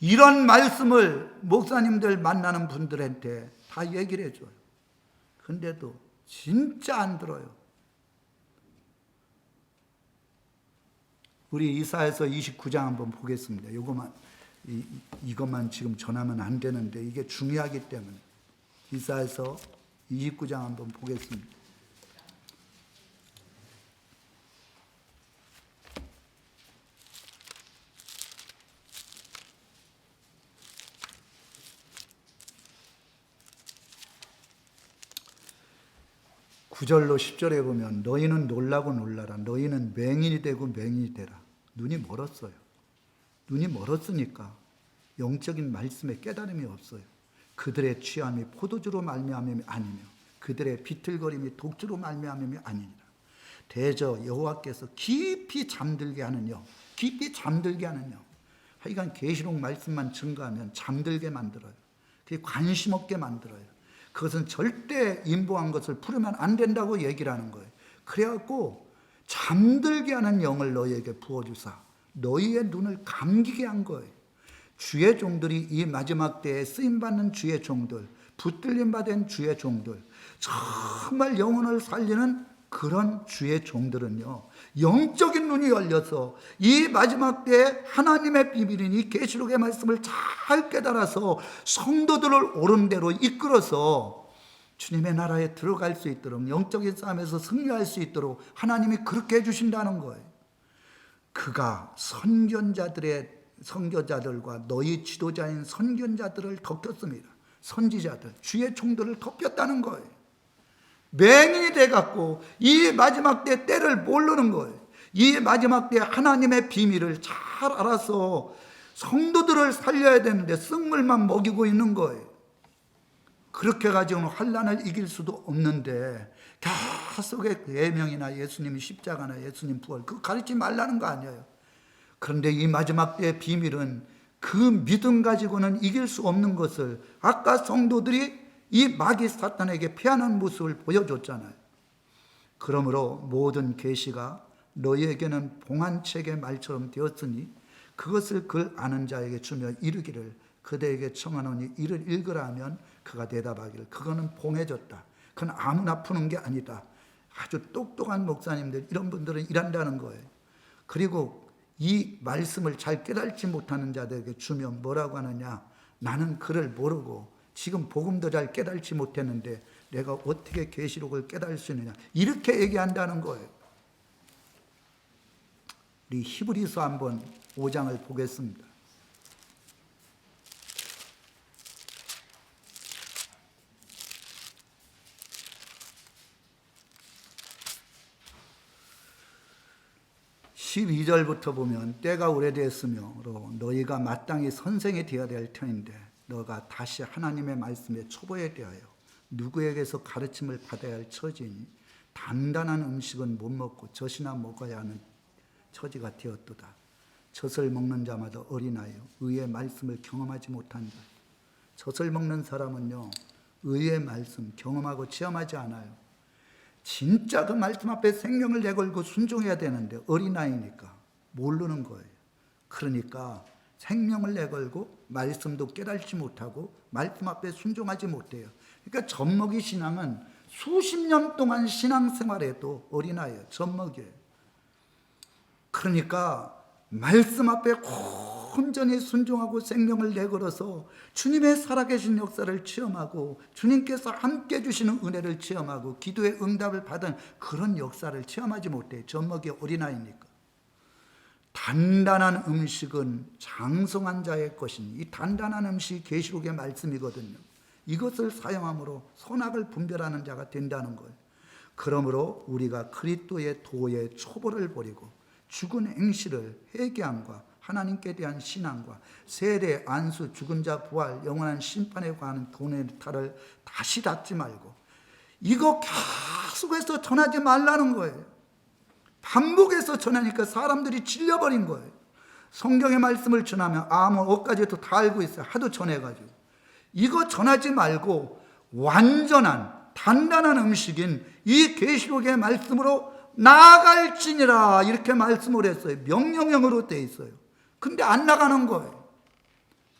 이런 말씀을 목사님들 만나는 분들한테 다 얘기를 해줘요. 근데도 진짜 안 들어요. 우리 이사야서 29장 한번 보겠습니다. 이것만 지금 전하면 안 되는데 이게 중요하기 때문에 이사야서 29장 한번 보겠습니다. (9절로) (10절에) 보면 너희는 놀라고 놀라라. 너희는 맹인이 되고 맹인이 되라. 눈이 멀었어요. 눈이 멀었으니까 영적인 말씀에 깨달음이 없어요. 그들의 취함이 포도주로 말미암음이 아니며 그들의 비틀거림이 독주로 말미암음이 아니니라. 대저 여호와께서 깊이 잠들게 하는 영, 깊이 잠들게 하는 영. 하여간 계시록 말씀만 증거하면 잠들게 만들어요. 그게 관심 없게 만들어요. 그것은 절대 인보한 것을 풀으면 안 된다고 얘기를 하는 거예요. 그래갖고 잠들게 하는 영을 너희에게 부어주사 너희의 눈을 감기게 한 거예요. 주의 종들이 이 마지막 때에 쓰임받는 주의 종들, 붙들림 받은 주의 종들, 정말 영혼을 살리는 그런 주의 종들은요, 영적인 눈이 열려서 이 마지막 때에 하나님의 비밀인 이 계시록의 말씀을 잘 깨달아서 성도들을 옳은 대로 이끌어서 주님의 나라에 들어갈 수 있도록, 영적인 싸움에서 승리할 수 있도록 하나님이 그렇게 해주신다는 거예요. 그가 선견자들과 너희 지도자인 선견자들을 덮였습니다. 선지자들, 주의 종들을 덮였다는 거예요. 맹인이 돼갖고 이 마지막 때 때를 모르는 거예요. 이 마지막 때 하나님의 비밀을 잘 알아서 성도들을 살려야 되는데 썩물만 먹이고 있는 거예요. 그렇게 가지고는 환난을 이길 수도 없는데 계속의 계명이나 예수님 십자가나 예수님 부활 그거 가르치지 말라는 거 아니에요. 그런데 이 마지막 때의 비밀은 그 믿음 가지고는 이길 수 없는 것을 아까 성도들이 이 마귀 사탄에게 패하는 모습을 보여줬잖아요. 그러므로 모든 계시가 너희에게는 봉한책의 말처럼 되었으니 그것을 글 아는 자에게 주며 이르기를 그대에게 청하노니 이를 읽으라 하면 그가 대답하기를 그거는 봉해졌다. 그건 아무나 푸는 게 아니다. 아주 똑똑한 목사님들 이런 분들은 이란다는 거예요. 그리고 이 말씀을 잘 깨닫지 못하는 자들에게 주면 뭐라고 하느냐, 나는 그를 모르고 지금 복음도 잘 깨닫지 못했는데 내가 어떻게 계시록을 깨달을 수 있느냐, 이렇게 얘기한다는 거예요. 우리 히브리서 한번 5장을 보겠습니다. (12절부터) 보면 때가 오래되었으므로 너희가 마땅히 선생이 되어야 될 터인데 너가 다시 하나님의 말씀에 초보에 대하여 누구에게서 가르침을 받아야 할 처지니 단단한 음식은 못 먹고 젖이나 먹어야 하는 처지가 되었도다. 젖을 먹는 자마다 어린아이요 의의 말씀을 경험하지 못한 자. 젖을 먹는 사람은요 의의 말씀 경험하고 체험하지 않아요. 진짜 그 말씀 앞에 생명을 내걸고 순종해야 되는데 어린아이니까 모르는 거예요. 그러니까 생명을 내걸고 말씀도 깨닫지 못하고 말씀 앞에 순종하지 못해요. 그러니까 젖먹이 신앙은 수십 년 동안 신앙생활에도 어린아이예요. 젖먹이에요. 그러니까 말씀 앞에 온전히 순종하고 생명을 내걸어서 주님의 살아계신 역사를 체험하고 주님께서 함께 주시는 은혜를 체험하고 기도의 응답을 받은 그런 역사를 체험하지 못해요. 젖먹이 어린아이니까. 단단한 음식은 장성한 자의 것이니 이 단단한 음식이 계시록의 말씀이거든요. 이것을 사용함으로 선악을 분별하는 자가 된다는 거예요. 그러므로 우리가 그리스도의 도의 초보를 버리고 죽은 행실을 회개함과 하나님께 대한 신앙과 세례, 안수, 죽은 자 부활, 영원한 심판에 관한 돈의 탈을 다시 닫지 말고 이거 계속해서 전하지 말라는 거예요. 반복해서 전하니까 사람들이 질려버린 거예요. 성경의 말씀을 전하면 억까지도 다 알고 있어요. 하도 전해가지고. 이거 전하지 말고 완전한 단단한 음식인 이 계시록의 말씀으로 나아갈지니라 이렇게 말씀을 했어요. 명령형으로 돼 있어요. 근데 안 나가는 거예요.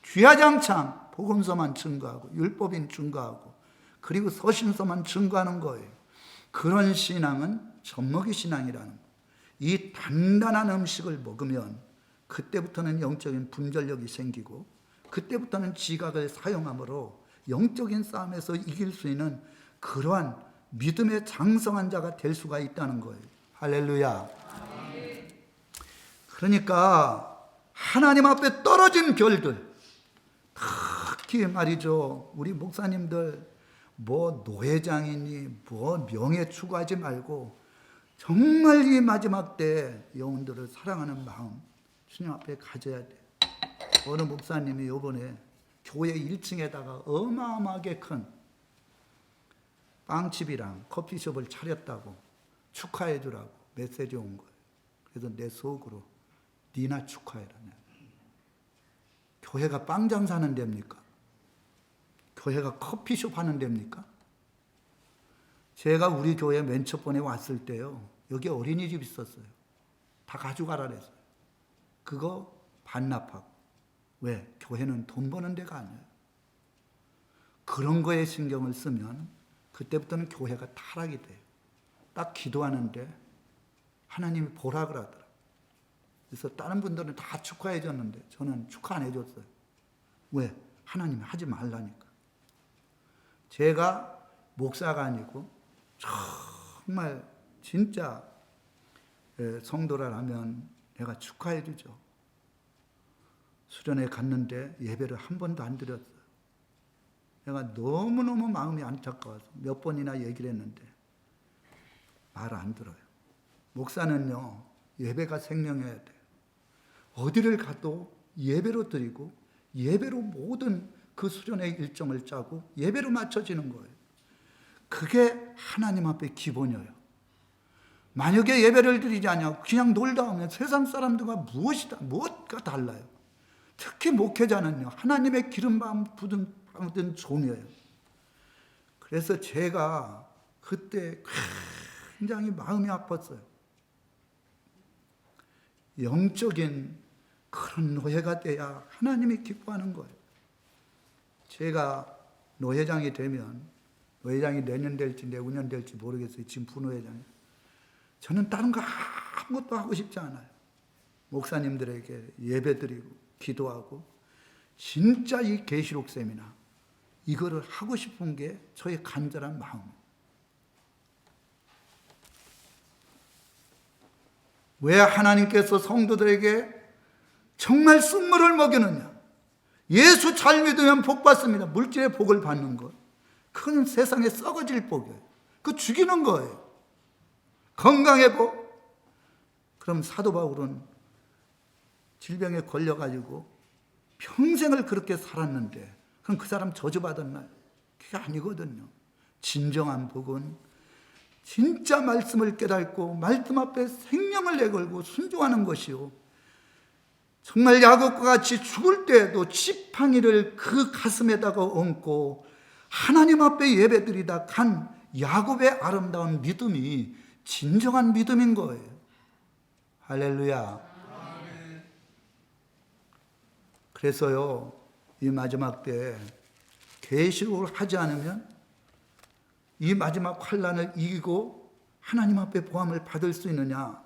주야장창 복음서만 증거하고 율법인 증거하고 그리고 서신서만 증거하는 거예요. 그런 신앙은 젖먹이 신앙이라는 거예요. 이 단단한 음식을 먹으면 그때부터는 영적인 분별력이 생기고 그때부터는 지각을 사용함으로 영적인 싸움에서 이길 수 있는 그러한 믿음의 장성한 자가 될 수가 있다는 거예요. 할렐루야. 그러니까 하나님 앞에 떨어진 별들, 특히 말이죠, 우리 목사님들 뭐 노회장이니 뭐 명예 추구하지 말고 정말 이 마지막 때 영혼들을 사랑하는 마음 주님 앞에 가져야 돼. 어느 목사님이 요번에 교회 1층에다가 어마어마하게 큰 빵집이랑 커피숍을 차렸다고 축하해 주라고 메시지 온 거예요. 그래서 내 속으로 니나 축하해라. 교회가 빵 장사하는 데입니까? 교회가 커피숍 하는 데입니까? 제가 우리 교회 맨 첫 번에 왔을 때요, 여기 어린이집 있었어요. 다 가져가라 그랬어요. 그거 반납하고. 왜? 교회는 돈 버는 데가 아니에요. 그런 거에 신경을 쓰면 그때부터는 교회가 타락이 돼요. 딱 기도하는데 하나님이 보라 그러더라고요. 그래서 다른 분들은 다 축하해 줬는데 저는 축하 안 해줬어요. 왜? 하나님이 하지 말라니까. 제가 목사가 아니고 정말 진짜 성도라면 내가 축하해 주죠. 수련회 갔는데 예배를 한 번도 안 드렸어요. 내가 너무너무 마음이 안타까워서 몇 번이나 얘기를 했는데 말을 안 들어요. 목사는요, 예배가 생명해야 돼요. 어디를 가도 예배로 드리고 예배로 모든 그 수련회 일정을 짜고 예배로 맞춰지는 거예요. 그게 하나님 앞에 기본이에요. 만약에 예배를 드리지 않냐고 그냥 놀다 오면 세상 사람들과 무엇가 달라요. 특히 목회자는요, 하나님의 기름 받은 종이에요. 그래서 제가 그때 굉장히 마음이 아팠어요. 영적인 그런 노예가 돼야 하나님이 기뻐하는 거예요. 제가 노회장이 되면, 노회장이 내년 될지 내후년 될지 모르겠어요. 지금 부노회장이. 저는 다른 거 아무것도 하고 싶지 않아요. 목사님들에게 예배드리고 기도하고 진짜 이 계시록 세미나 이거를 하고 싶은 게 저의 간절한 마음이에요. 왜 하나님께서 성도들에게 정말 쓴물을 먹이느냐? 예수 잘 믿으면 복 받습니다. 물질의 복을 받는 것. 그건 세상에 썩어질 복이에요. 그거 죽이는 거예요. 건강의 복. 그럼 사도 바울은 질병에 걸려가지고 평생을 그렇게 살았는데 그럼 그 사람 저주받았나요? 그게 아니거든요. 진정한 복은 진짜 말씀을 깨닫고 말씀 앞에 생명을 내걸고 순종하는 것이요. 정말 야곱과 같이 죽을 때에도 지팡이를 그 가슴에다가 얹고 하나님 앞에 예배드리다 간 야곱의 아름다운 믿음이 진정한 믿음인 거예요. 할렐루야. 그래서요, 이 마지막 때 계시록을 하지 않으면 이 마지막 환난을 이기고 하나님 앞에 보함을 받을 수 있느냐?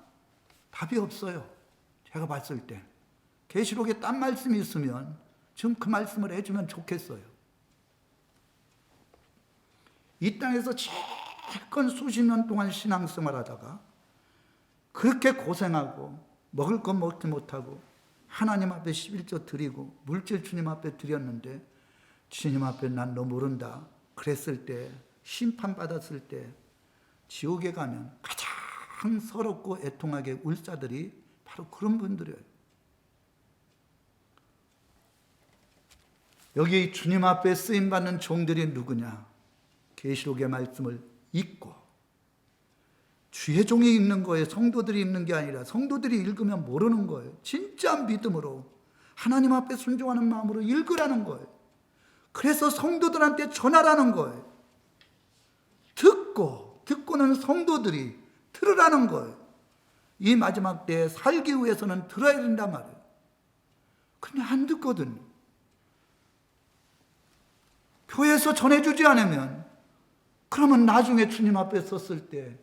답이 없어요. 제가 봤을 때. 계시록에 딴 말씀이 있으면 지금 그 말씀을 해주면 좋겠어요. 이 땅에서 지금 수십 년 동안 신앙생활 하다가 그렇게 고생하고 먹을 것 먹지 못하고 하나님 앞에 11조 드리고 물질 주님 앞에 드렸는데 주님 앞에 난 너 모른다 그랬을 때, 심판받았을 때 지옥에 가면 가장 서럽고 애통하게 울 자들이 바로 그런 분들이에요. 여기 주님 앞에 쓰임받는 종들이 누구냐? 계시록의 말씀을 읽고 주의 종이 읽는 거예요. 성도들이 읽는 게 아니라 성도들이 읽으면 모르는 거예요. 진짜 믿음으로 하나님 앞에 순종하는 마음으로 읽으라는 거예요. 그래서 성도들한테 전하라는 거예요. 듣고는 성도들이 들으라는 거예요. 이 마지막 때에 살기 위해서는 들어야 된단 말이에요. 근데 안 듣거든요. 교회에서 전해주지 않으면 그러면 나중에 주님 앞에 섰을 때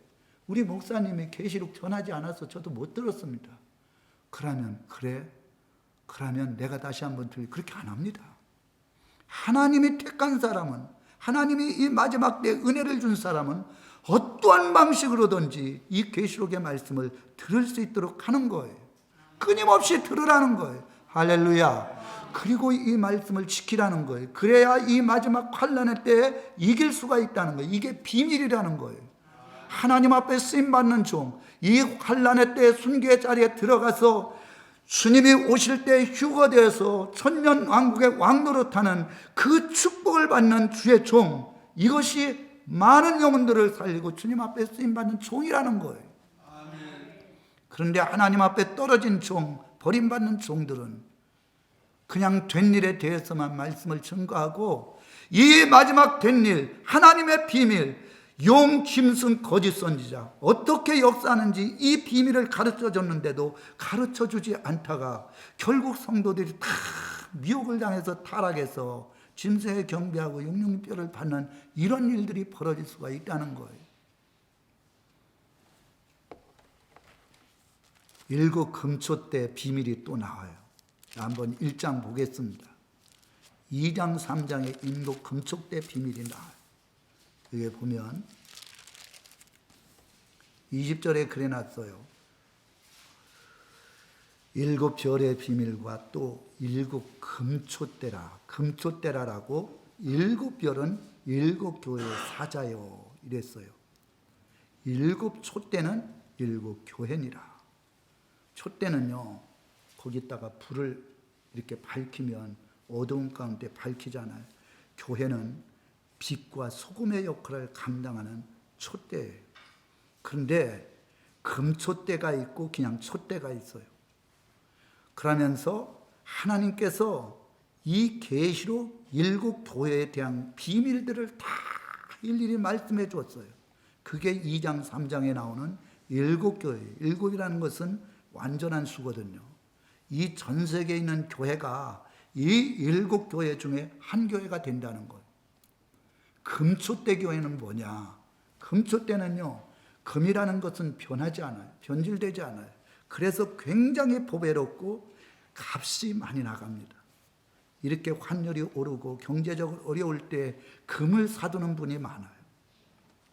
우리 목사님이 계시록 전하지 않아서 저도 못 들었습니다. 그러면 그러면 내가 다시 한번 그렇게 안 합니다. 하나님이 택한 사람은, 하나님이 이 마지막 때 은혜를 준 사람은 어떠한 방식으로든지 이 계시록의 말씀을 들을 수 있도록 하는 거예요. 끊임없이 들으라는 거예요. 할렐루야. 그리고 이 말씀을 지키라는 거예요. 그래야 이 마지막 환난의 때에 이길 수가 있다는 거예요. 이게 비밀이라는 거예요. 하나님 앞에 쓰임받는 종, 이 환난의 때에 순교의 자리에 들어가서 주님이 오실 때 휴거되어서 천년 왕국의 왕노릇하는 그 축복을 받는 주의 종, 이것이 많은 영혼들을 살리고 주님 앞에 쓰임받는 종이라는 거예요. 그런데 하나님 앞에 떨어진 종, 버림받는 종들은 그냥 된 일에 대해서만 말씀을 증거하고 이 마지막 된 일, 하나님의 비밀, 용, 짐승, 거짓 선지자 어떻게 역사하는지 이 비밀을 가르쳐줬는데도 가르쳐주지 않다가 결국 성도들이 다 미혹을 당해서 타락해서 짐승에 경배하고 영육뼈를 받는 이런 일들이 벌어질 수가 있다는 거예요. 일곱 금초 때 비밀이 또 나와요. 한번 1장 보겠습니다. 2장 3장에 일곱 금초 때 비밀이 나와요. 여기 보면 20절에 그래놨어요. 일곱 별의 비밀과 또 일곱 금초대라. 금초대라라고 일곱 별은 일곱 교회의 사자요 이랬어요. 일곱 촛대는 일곱 교회니라. 촛대는요, 거기다가 불을 이렇게 밝히면 어두운 가운데 밝히잖아요. 교회는 빛과 소금의 역할을 감당하는 촛대예요. 그런데 금촛대가 있고 그냥 촛대가 있어요. 그러면서 하나님께서 이 계시록 일곱 교회에 대한 비밀들을 다 일일이 말씀해 주었어요. 그게 2장 3장에 나오는 일곱 교회. 일곱이라는 것은 완전한 수거든요. 이 전 세계에 있는 교회가 이 일곱 교회 중에 한 교회가 된다는 거예요. 금초대 교회는 뭐냐? 금초대는요, 금이라는 것은 변하지 않아요. 변질되지 않아요. 그래서 굉장히 보배롭고 값이 많이 나갑니다. 이렇게 환율이 오르고 경제적으로 어려울 때 금을 사두는 분이 많아요.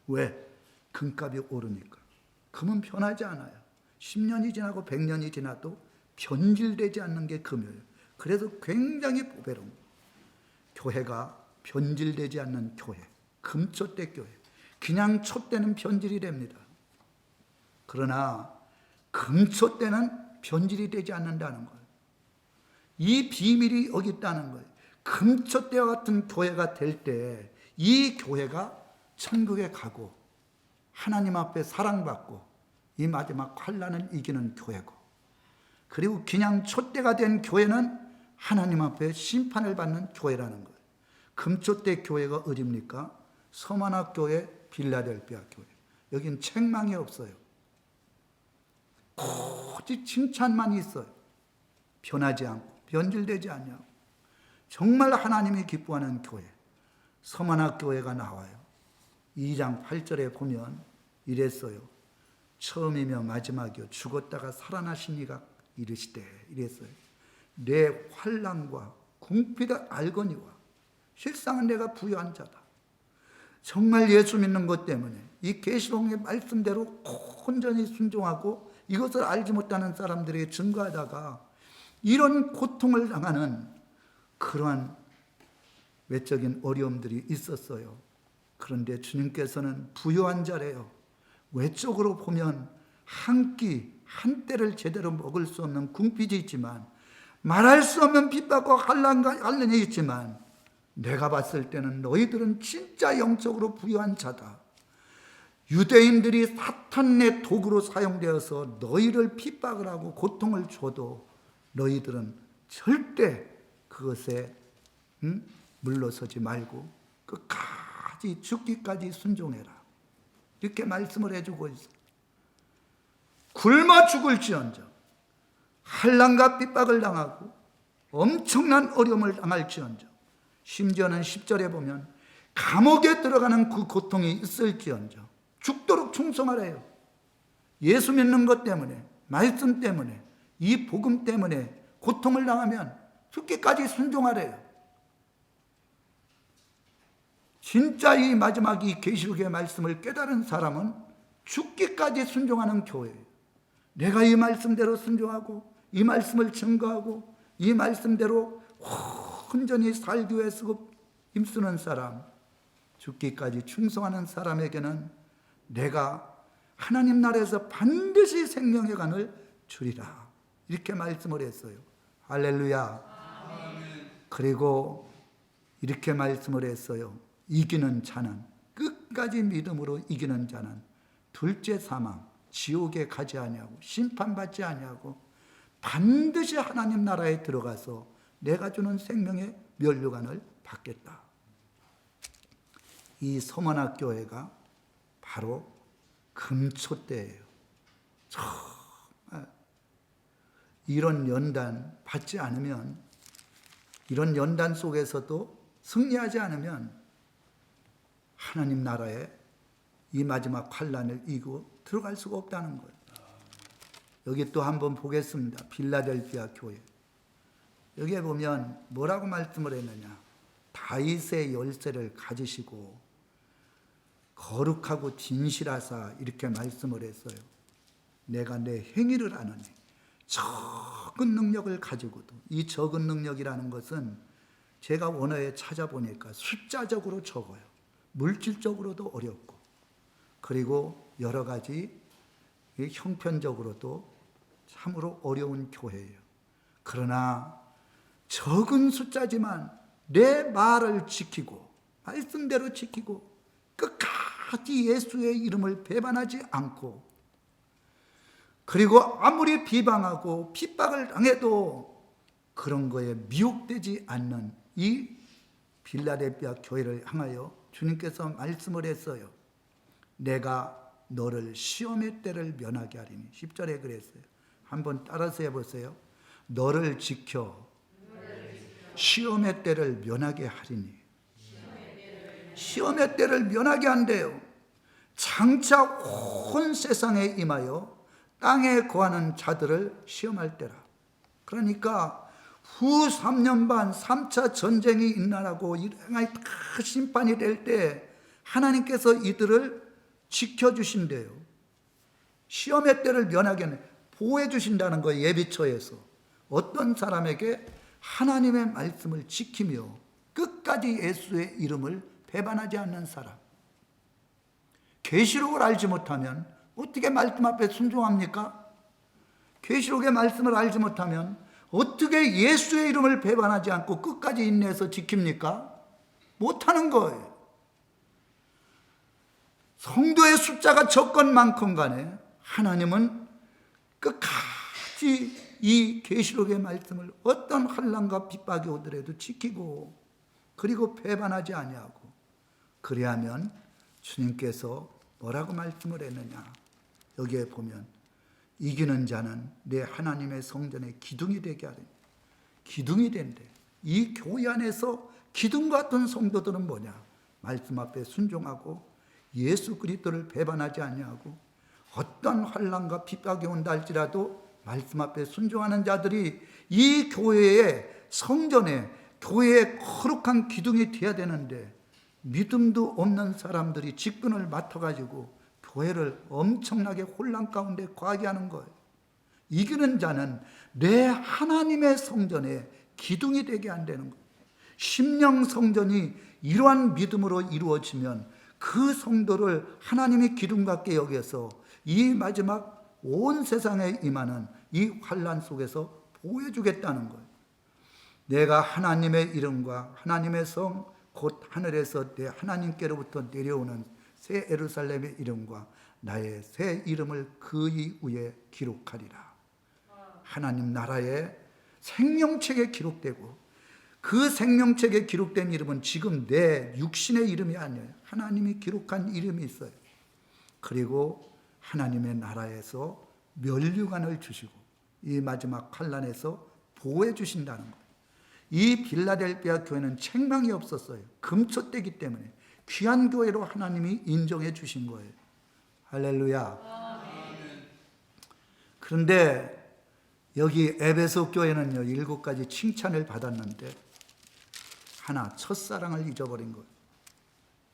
왜? 금값이 오르니까. 금은 변하지 않아요. 10년이 지나고 100년이 지나도 변질되지 않는 게 금이에요. 그래서 굉장히 보배로운 교회가 변질되지 않는 교회, 금초대 교회. 그냥 촛대는 변질이 됩니다. 그러나 금초대는 변질이 되지 않는다는 거예요. 이 비밀이 여기 있다는 거예요. 금초대와 같은 교회가 될 때 이 교회가 천국에 가고 하나님 앞에 사랑받고 이 마지막 환난을 이기는 교회고, 그리고 그냥 촛대가 된 교회는 하나님 앞에 심판을 받는 교회라는 거예요. 금초대 교회가 어디입니까? 서만화 교회, 빌라델피아 교회. 여긴 책망이 없어요. 오직 칭찬만 있어요. 변하지 않고 변질되지 않냐고. 정말 하나님이 기뻐하는 교회, 서만화 교회가 나와요. 2장 8절에 보면 이랬어요. 처음이며 마지막이요 죽었다가 살아나신 이가 이르시되, 이랬어요. 내 환난과 궁핍을 알거니와 실상은 내가 부유한 자다. 정말 예수 믿는 것 때문에 이 계시록의 말씀대로 온전히 순종하고 이것을 알지 못하는 사람들에게 증거하다가 이런 고통을 당하는 그러한 외적인 어려움들이 있었어요. 그런데 주님께서는 부유한 자래요. 외적으로 보면 한 끼, 한 때를 제대로 먹을 수 없는 궁핍이 있지만, 말할 수 없는 핍박과 환난이 있지만, 내가 봤을 때는 너희들은 진짜 영적으로 부유한 자다. 유대인들이 사탄의 도구로 사용되어서 너희를 핍박을 하고 고통을 줘도 너희들은 절대 그것에 물러서지 말고 끝까지 죽기까지 순종해라. 이렇게 말씀을 해주고 있어요. 굶어 죽을지언정, 환난과 핍박을 당하고 엄청난 어려움을 당할지언정, 심지어는 10절에 보면 감옥에 들어가는 그 고통이 있을지언정 죽도록 충성하래요. 예수 믿는 것 때문에, 말씀 때문에, 이 복음 때문에 고통을 당하면 죽기까지 순종하래요. 진짜 이 마지막 이 계시록의 말씀을 깨달은 사람은 죽기까지 순종하는 교회예요. 내가 이 말씀대로 순종하고 이 말씀을 증거하고 이 말씀대로 온전히 살기 위해 쓰고 힘쓰는 사람, 죽기까지 충성하는 사람에게는 내가 하나님 나라에서 반드시 생명의 간을 주리라. 이렇게 말씀을 했어요. 할렐루야. 아멘. 그리고 이렇게 말씀을 했어요. 이기는 자는, 끝까지 믿음으로 이기는 자는 둘째 사망, 지옥에 가지 아니하고 심판받지 아니하고 반드시 하나님 나라에 들어가서 내가 주는 생명의 면류관을 받겠다. 이 서만화 교회가 바로 금초대예요. 정말 이런 연단 받지 않으면, 이런 연단 속에서도 승리하지 않으면 하나님 나라에 이 마지막 환난을 이기고 들어갈 수가 없다는 거예요. 여기 또 한번 보겠습니다. 빌라델피아 교회. 여기에 보면 뭐라고 말씀을 했느냐. 다윗의 열쇠를 가지시고 거룩하고 진실하사 이렇게 말씀을 했어요. 내가 내 행위를 아느니 적은 능력을 가지고도, 이 적은 능력이라는 것은 제가 원어에 찾아보니까 숫자적으로 적어요. 물질적으로도 어렵고, 그리고 여러 가지 형편적으로도 참으로 어려운 교회예요. 그러나 적은 숫자지만 내 말을 지키고 말씀대로 지키고 끝까지 예수의 이름을 배반하지 않고, 그리고 아무리 비방하고 핍박을 당해도 그런 거에 미혹되지 않는 이 빌라델피아 교회를 향하여 주님께서 말씀을 했어요. 내가 너를 시험의 때를 면하게 하리니. 10절에 그랬어요. 한번 따라서 해보세요. 너를 지켜 시험의 때를 면하게 하리니. 시험의 때를 면하게 한대요. 장차 온 세상에 임하여 땅에 거하는 자들을 시험할 때라. 그러니까 후 3년 반 3차 전쟁이 일어나고 이랑이 다 심판이 될 때 하나님께서 이들을 지켜주신대요. 시험의 때를 면하게 보호해 주신다는 거예요. 예비처에서 어떤 사람에게 하나님의 말씀을 지키며 끝까지 예수의 이름을 배반하지 않는 사람. 계시록을 알지 못하면 어떻게 말씀 앞에 순종합니까? 계시록의 말씀을 알지 못하면 어떻게 예수의 이름을 배반하지 않고 끝까지 인내해서 지킵니까? 못하는 거예요. 성도의 숫자가 적건 많건 간에 하나님은 끝까지 이 계시록의 말씀을 어떤 환난과 핍박이 오더라도 지키고 그리고 배반하지 아니하고, 그리하면 주님께서 뭐라고 말씀을 했느냐. 여기에 보면 이기는 자는 내 하나님의 성전의 기둥이 되게 하리니. 기둥이 된대. 이 교회 안에서 기둥 같은 성도들은 뭐냐? 말씀 앞에 순종하고 예수 그리스도를 배반하지 아니하고 어떤 환난과 핍박이 온다 할지라도 말씀 앞에 순종하는 자들이 이 교회의 성전에, 교회의 거룩한 기둥이 되어야 되는데, 믿음도 없는 사람들이 직분을 맡아가지고 교회를 엄청나게 혼란 가운데 거하게 하는 거예요. 이기는 자는 내 하나님의 성전에 기둥이 되게 한다는 거예요. 심령 성전이 이러한 믿음으로 이루어지면 그 성도를 하나님이 기둥 같게 여겨서 이 마지막 온 세상에 임하는 이 환난 속에서 보호해 주겠다는 거예요. 내가 하나님의 이름과 하나님의 성 곧 하늘에서 내 하나님께로부터 내려오는 새 예루살렘의 이름과 나의 새 이름을 그 위에 기록하리라. 하나님 나라의 생명책에 기록되고, 그 생명책에 기록된 이름은 지금 내 육신의 이름이 아니에요. 하나님이 기록한 이름이 있어요. 그리고 하나님의 나라에서 면류관을 주시고 이 마지막 환난에서 보호해 주신다는 거예요. 이 빌라델비아 교회는 책망이 없었어요. 금초대기 때문에 귀한 교회로 하나님이 인정해 주신 거예요. 할렐루야. 그런데 여기 에베소 교회는요, 7가지 칭찬을 받았는데 하나, 첫사랑을 잊어버린 거예요.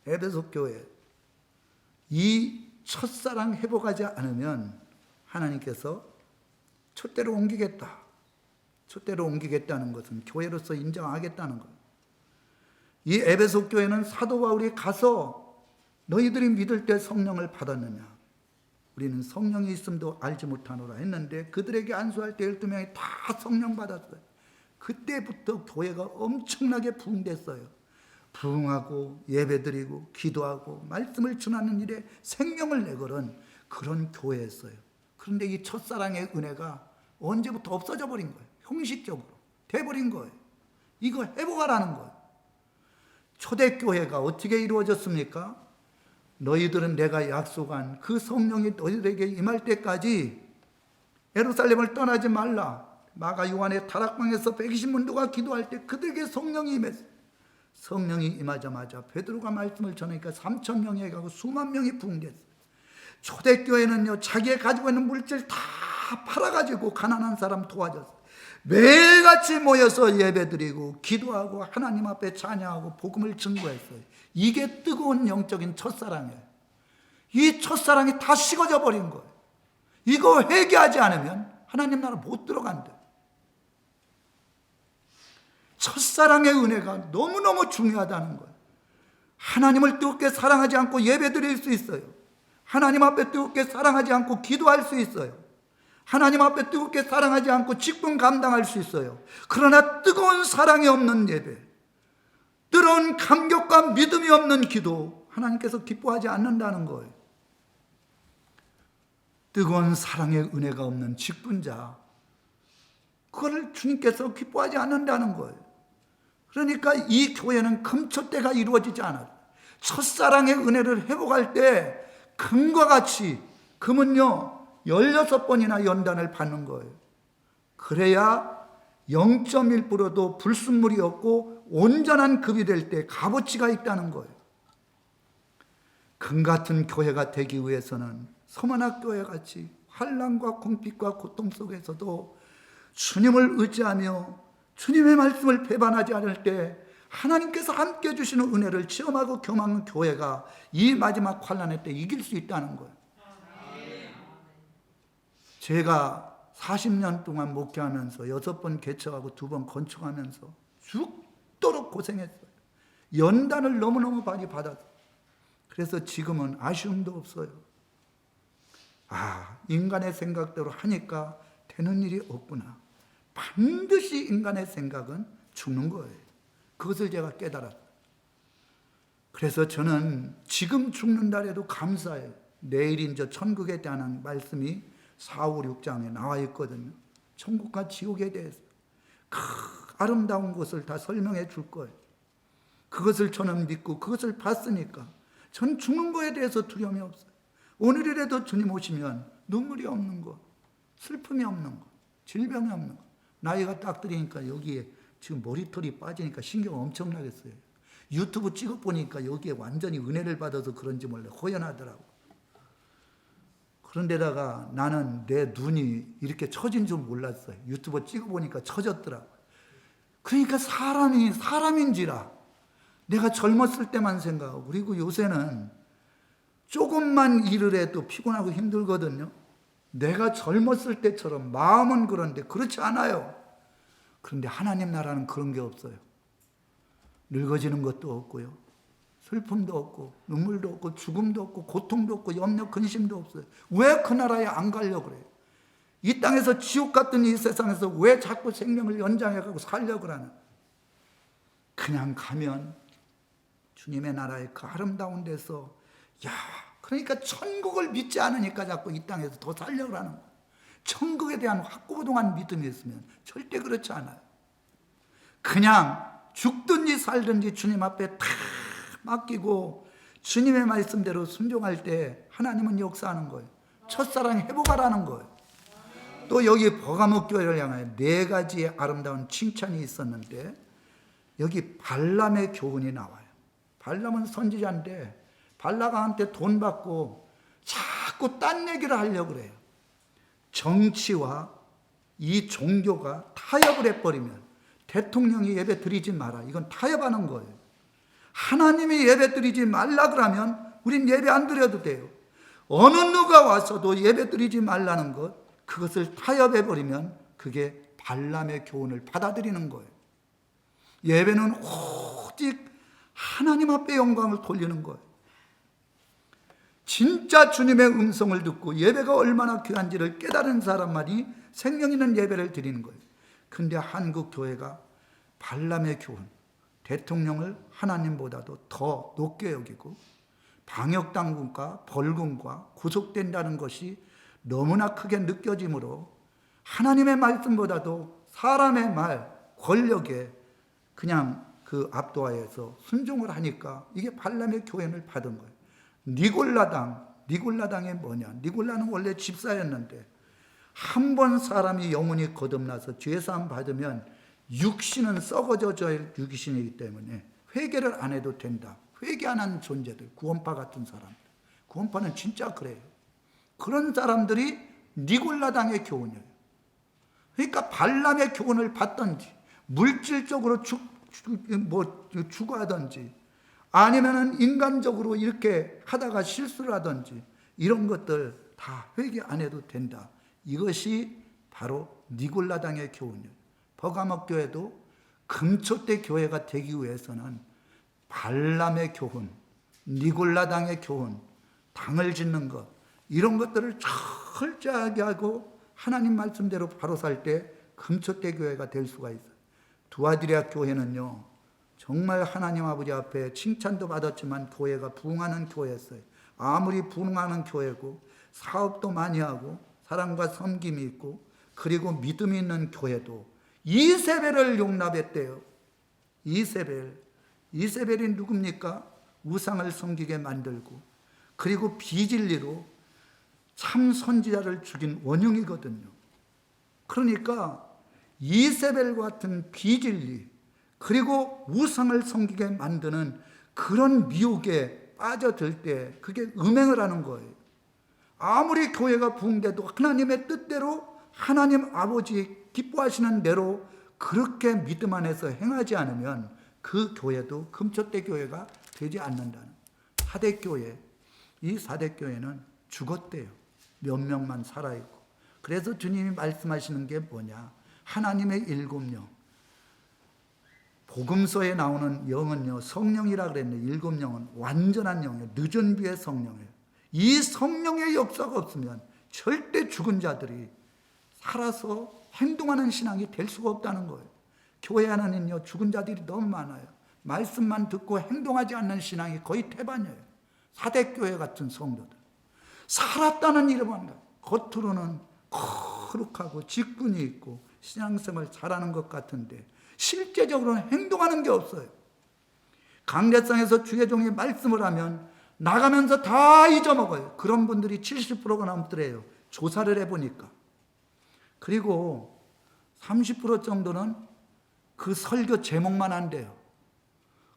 에베소 교회, 이 첫사랑 회복하지 않으면 하나님께서 촛대로 옮기겠다. 촛대로 옮기겠다는 것은 교회로서 인정하겠다는 거예요. 이 에베소 교회는 사도 바울이 가서 너희들이 믿을 때 성령을 받았느냐? 우리는 성령이 있음도 알지 못하노라 했는데 그들에게 안수할 때 12명이 다 성령 받았어요. 그때부터 교회가 엄청나게 부흥됐어요. 부흥하고 예배드리고 기도하고 말씀을 전하는 일에 생명을 내걸은 그런 교회였어요. 그런데 이 첫사랑의 은혜가 언제부터 없어져 버린 거예요. 형식적으로 돼버린 거예요. 이거 회복하라는 거예요. 초대교회가 어떻게 이루어졌습니까? 너희들은 내가 약속한 그 성령이 너희들에게 임할 때까지 예루살렘을 떠나지 말라. 마가 요한의 다락방에서 120문도가 기도할 때 그들에게 성령이 임했어요. 성령이 임하자마자 베드로가 말씀을 전하니까 3,000명이 가고 수만 명이 부흥됐어요. 초대교회는요, 자기가 가지고 있는 물질 다 팔아가지고 가난한 사람 도와줬어요. 매일같이 모여서 예배드리고 기도하고 하나님 앞에 찬양하고 복음을 증거했어요. 이게 뜨거운 영적인 첫사랑이에요. 이 첫사랑이 다 식어져 버린 거예요. 이거 회개하지 않으면 하나님 나라 못 들어간대. 첫사랑의 은혜가 너무너무 중요하다는 거예요. 하나님을 뜨겁게 사랑하지 않고 예배드릴 수 있어요. 하나님 앞에 뜨겁게 사랑하지 않고 기도할 수 있어요. 하나님 앞에 뜨겁게 사랑하지 않고 직분 감당할 수 있어요. 그러나 뜨거운 사랑이 없는 예배, 뜨거운 감격과 믿음이 없는 기도, 하나님께서 기뻐하지 않는다는 거예요. 뜨거운 사랑의 은혜가 없는 직분자, 그걸 주님께서 기뻐하지 않는다는 거예요. 그러니까 이 교회는 금초대가 이루어지지 않아요. 첫사랑의 은혜를 회복할 때 금과 같이, 금은요 16번이나 연단을 받는 거예요. 그래야 0.1%도 불순물이 없고 온전한 금이 될 때 값어치가 있다는 거예요. 금 같은 교회가 되기 위해서는 서만학 교회 같이 환난과 궁핍과 고통 속에서도 주님을 의지하며 주님의 말씀을 배반하지 않을 때 하나님께서 함께 주시는 은혜를 체험하고 경험하는 교회가 이 마지막 환난의 때 이길 수 있다는 거예요. 제가 40년 동안 목회하면서 6번 개척하고 2번 건축하면서 죽도록 고생했어요. 연단을 너무너무 많이 받았어요. 그래서 지금은 아쉬움도 없어요. 인간의 생각대로 하니까 되는 일이 없구나. 반드시 인간의 생각은 죽는 거예요. 그것을 제가 깨달았어요. 그래서 저는 지금 죽는 날에도 감사해요. 내일인 저 천국에 대한 말씀이 4, 5, 6장에 나와 있거든요. 천국과 지옥에 대해서 그 아름다운 것을 다 설명해 줄 거예요. 그것을 저는 믿고 그것을 봤으니까 전 죽는 거에 대해서 두려움이 없어요. 오늘이라도 주님 오시면 눈물이 없는 것, 슬픔이 없는 것, 질병이 없는 것. 나이가 딱 들으니까 여기에 지금 머리털이 빠지니까 신경 엄청나게 써요. 유튜브 찍어보니까 여기에 완전히 은혜를 받아서 그런지 몰라 호연하더라고. 그런데다가 나는 내 눈이 이렇게 처진 줄 몰랐어요. 유튜브 찍어보니까 처졌더라고. 그러니까 사람인지라 내가 젊었을 때만 생각하고, 그리고 요새는 조금만 일을 해도 피곤하고 힘들거든요. 내가 젊었을 때처럼 마음은 그런데 그렇지 않아요. 그런데 하나님 나라는 그런 게 없어요. 늙어지는 것도 없고요, 슬픔도 없고 눈물도 없고 죽음도 없고 고통도 없고 염려 근심도 없어요. 왜 그 나라에 안 가려고 그래요? 이 땅에서 지옥 같은 이 세상에서 왜 자꾸 생명을 연장해가고 살려고 하나? 그냥 가면 주님의 나라의 그 아름다운 데서, 그러니까 천국을 믿지 않으니까 자꾸 이 땅에서 더 살려고 하는 거예요. 천국에 대한 확고부동한 믿음이 있으면 절대 그렇지 않아요. 그냥 죽든지 살든지 주님 앞에 다 맡기고 주님의 말씀대로 순종할 때 하나님은 역사하는 거예요. 첫사랑 회복하라는 거예요. 또 여기 버가목 교회를 향하여 4가지의 아름다운 칭찬이 있었는데 여기 발람의 교훈이 나와요. 발람은 선지자인데 발라가한테 돈 받고 자꾸 딴 얘기를 하려고 그래요. 정치와 이 종교가 타협을 해버리면 대통령이 예배 드리지 마라, 이건 타협하는 거예요. 하나님이 예배 드리지 말라 그러면 우린 예배 안 드려도 돼요. 어느 누가 와서도 예배 드리지 말라는 것, 그것을 타협해버리면 그게 발람의 교훈을 받아들이는 거예요. 예배는 오직 하나님 앞에 영광을 돌리는 거예요. 진짜 주님의 음성을 듣고 예배가 얼마나 귀한지를 깨달은 사람만이 생명 있는 예배를 드리는 거예요. 근데 한국 교회가 발람의 교훈, 대통령을 하나님보다도 더 높게 여기고 방역당국과 벌금과 구속된다는 것이 너무나 크게 느껴지므로 하나님의 말씀보다도 사람의 말, 권력에 그냥 그 압도하에서 순종을 하니까 이게 발람의 교훈을 받은 거예요. 니골라당이 뭐냐? 니골라는 원래 집사였는데 한 번 사람이 영혼이 거듭나서 죄사함 받으면 육신은 썩어져 질 육신이기 때문에 회개를 안 해도 된다. 회개 안 하는 존재들, 구원파 같은 사람들. 구원파는 진짜 그래요. 그런 사람들이 니골라당의 교훈이에요. 그러니까 발람의 교훈을 받든지 물질적으로 추구하든지 아니면은 인간적으로 이렇게 하다가 실수를 하든지 이런 것들 다 회개 안 해도 된다. 이것이 바로 니골라당의 교훈이에요. 버가목 교회도 금초대 교회가 되기 위해서는 발람의 교훈, 니골라당의 교훈, 당을 짓는 것, 이런 것들을 철저하게 하고 하나님 말씀대로 바로 살 때 금초대 교회가 될 수가 있어요. 두아디라 교회는요, 정말 하나님 아버지 앞에 칭찬도 받았지만 교회가 부흥하는 교회였어요. 아무리 부흥하는 교회고 사업도 많이 하고 사랑과 섬김이 있고 그리고 믿음이 있는 교회도 이세벨을 용납했대요. 이세벨이 누굽니까? 우상을 섬기게 만들고 그리고 비진리로 참 선지자를 죽인 원흉이거든요. 그러니까 이세벨 같은 비진리, 그리고 우상을 섬기게 만드는 그런 미혹에 빠져들 때 그게 음행을 하는 거예요. 아무리 교회가 부흥돼도 하나님의 뜻대로, 하나님 아버지 기뻐하시는 대로 그렇게 믿음 안에서 행하지 않으면 그 교회도 금초대 교회가 되지 않는다는. 사대교회, 이 사대교회는 죽었대요. 몇 명만 살아있고. 그래서 주님이 말씀하시는 게 뭐냐, 하나님의 7명, 복음서에 나오는 영은요, 성령이라 그랬는데 7명은 완전한 영이에요. 늦은 비의 성령이에요. 이 성령의 역사가 없으면 절대 죽은 자들이 살아서 행동하는 신앙이 될 수가 없다는 거예요. 교회 안에는요, 죽은 자들이 너무 많아요. 말씀만 듣고 행동하지 않는 신앙이 거의 태반이에요. 사대교회 같은 성도들. 살았다는 이름만, 겉으로는 거룩하고 직분이 있고 신앙생활 잘하는 것 같은데 실제적으로는 행동하는 게 없어요. 강대상에서 주의 종이 말씀을 하면 나가면서 다 잊어먹어요. 그런 분들이 70%가 넘더래요. 조사를 해보니까. 그리고 30% 정도는 그 설교 제목만 한대요.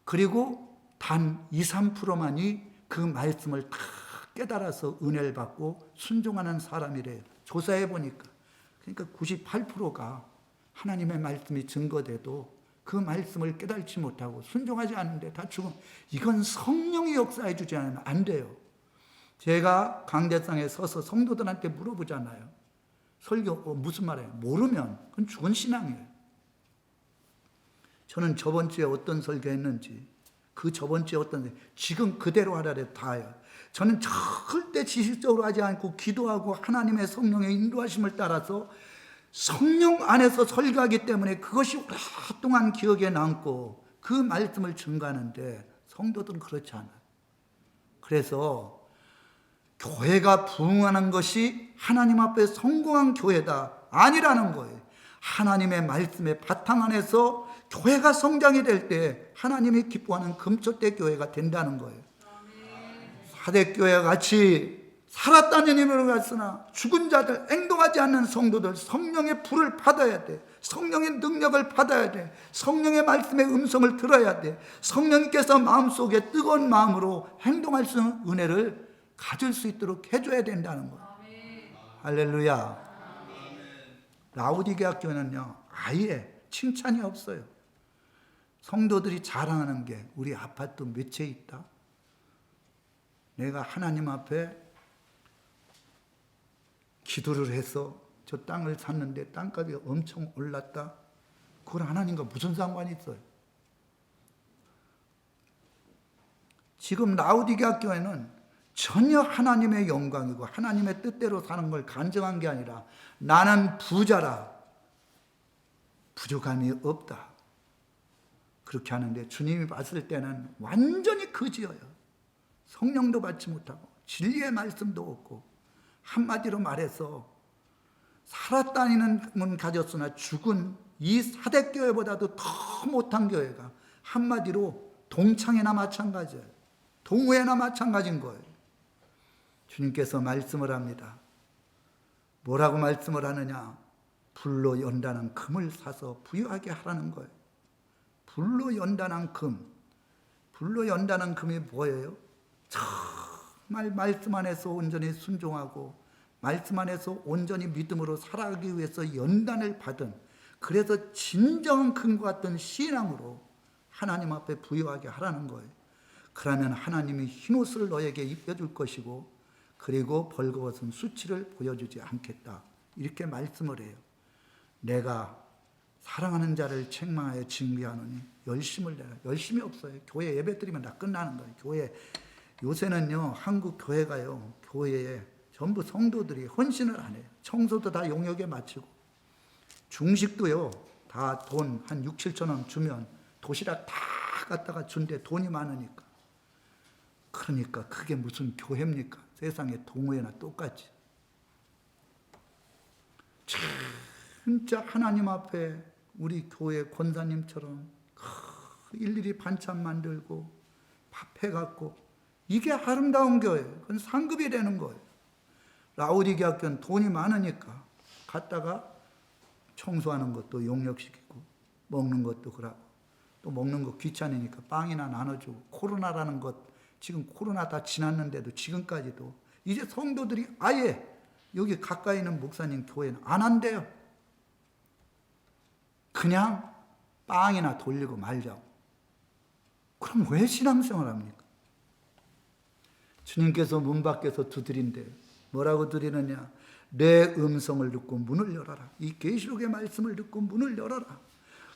그리고 단 2, 3%만이 그 말씀을 다 깨달아서 은혜를 받고 순종하는 사람이래요. 조사해보니까. 그러니까 98%가 하나님의 말씀이 증거돼도 그 말씀을 깨달지 못하고 순종하지 않는데 다 죽음. 이건 성령이 역사해 주지 않으면 안 돼요. 제가 강대상에 서서 성도들한테 물어보잖아요. 설교 무슨 말이에요? 모르면 그건 죽은 신앙이에요. 저는 저번 주에 어떤 설교했는지, 그 저번 주에 어떤, 지금 그대로 하라래 다요. 저는 절대 지식적으로 하지 않고 기도하고 하나님의 성령의 인도하심을 따라서 성령 안에서 설교하기 때문에 그것이 오랫동안 기억에 남고 그 말씀을 증가하는데 성도들은 그렇지 않아요. 그래서 교회가 부흥하는 것이 하나님 앞에 성공한 교회다 아니라는 거예요. 하나님의 말씀의 바탕 안에서 교회가 성장이 될 때 하나님이 기뻐하는 금초대 교회가 된다는 거예요. 사대교회와 같이 살았다는 힘으로 갔으나 죽은 자들, 행동하지 않는 성도들, 성령의 불을 받아야 돼. 성령의 능력을 받아야 돼. 성령의 말씀의 음성을 들어야 돼. 성령께서 마음속에 뜨거운 마음으로 행동할 수 있는 은혜를 가질 수 있도록 해줘야 된다는 거예요. 할렐루야. 라오디게아 교회는요, 아예 칭찬이 없어요. 성도들이 자랑하는 게 우리 아파트 몇 채 있다. 내가 하나님 앞에 기도를 해서 저 땅을 샀는데 땅값이 엄청 올랐다. 그걸 하나님과 무슨 상관이 있어요? 지금 라오디게아 교회는 전혀 하나님의 영광이고 하나님의 뜻대로 사는 걸 간증한 게 아니라 나는 부자라, 부족함이 없다, 그렇게 하는데 주님이 봤을 때는 완전히 거지여요. 성령도 받지 못하고 진리의 말씀도 없고, 한마디로 말해서 살았다는 건 가졌으나 죽은 이 사대교회보다도 더 못한 교회가 한마디로 동창회나 마찬가지예요. 동호회나 마찬가지인 거예요. 주님께서 말씀을 합니다. 뭐라고 말씀을 하느냐? 불로 연단한 금을 사서 부유하게 하라는 거예요. 불로 연단한 금. 불로 연단한 금이 뭐예요? 정말 말씀 안에서 온전히 순종하고 말씀 안에서 온전히 믿음으로 살아가기 위해서 연단을 받은, 그래서 진정한 금과 같은 신앙으로 하나님 앞에 부유하게 하라는 거예요. 그러면 하나님이 흰옷을 너에게 입혀줄 것이고 그리고 벌거벗은 수치를 보여주지 않겠다, 이렇게 말씀을 해요. 내가 사랑하는 자를 책망하여 징계하노니 열심을 내라. 열심이 없어요. 교회 예배 드리면 다 끝나는 거예요. 교회 요새는요, 한국 교회가요, 교회에 전부 성도들이 헌신을 안 해요. 청소도 다 용역에 마치고, 중식도요, 다 돈 한 6, 7천 원 주면 도시락 다 갖다가 준대. 돈이 많으니까. 그러니까 그게 무슨 교회입니까? 세상의 동호회나 똑같이. 진짜 하나님 앞에 우리 교회 권사님처럼 일일이 반찬 만들고 밥 해갖고 이게 아름다운 교회. 그건 상급이 되는 거예요. 라오디게아 교회는 돈이 많으니까 갔다가 청소하는 것도 용역시키고 먹는 것도 그러고 또 먹는 거 귀찮으니까 빵이나 나눠주고 코로나라는 것 지금 코로나 다 지났는데도 지금까지도 이제 성도들이 아예 여기 가까이 있는 목사님 교회는 안 한대요. 그냥 빵이나 돌리고 말자고. 그럼 왜 신앙생활 합니까? 주님께서 문 밖에서 두드린대요. 뭐라고 두드리느냐? 내 음성을 듣고 문을 열어라. 이 계시록의 말씀을 듣고 문을 열어라.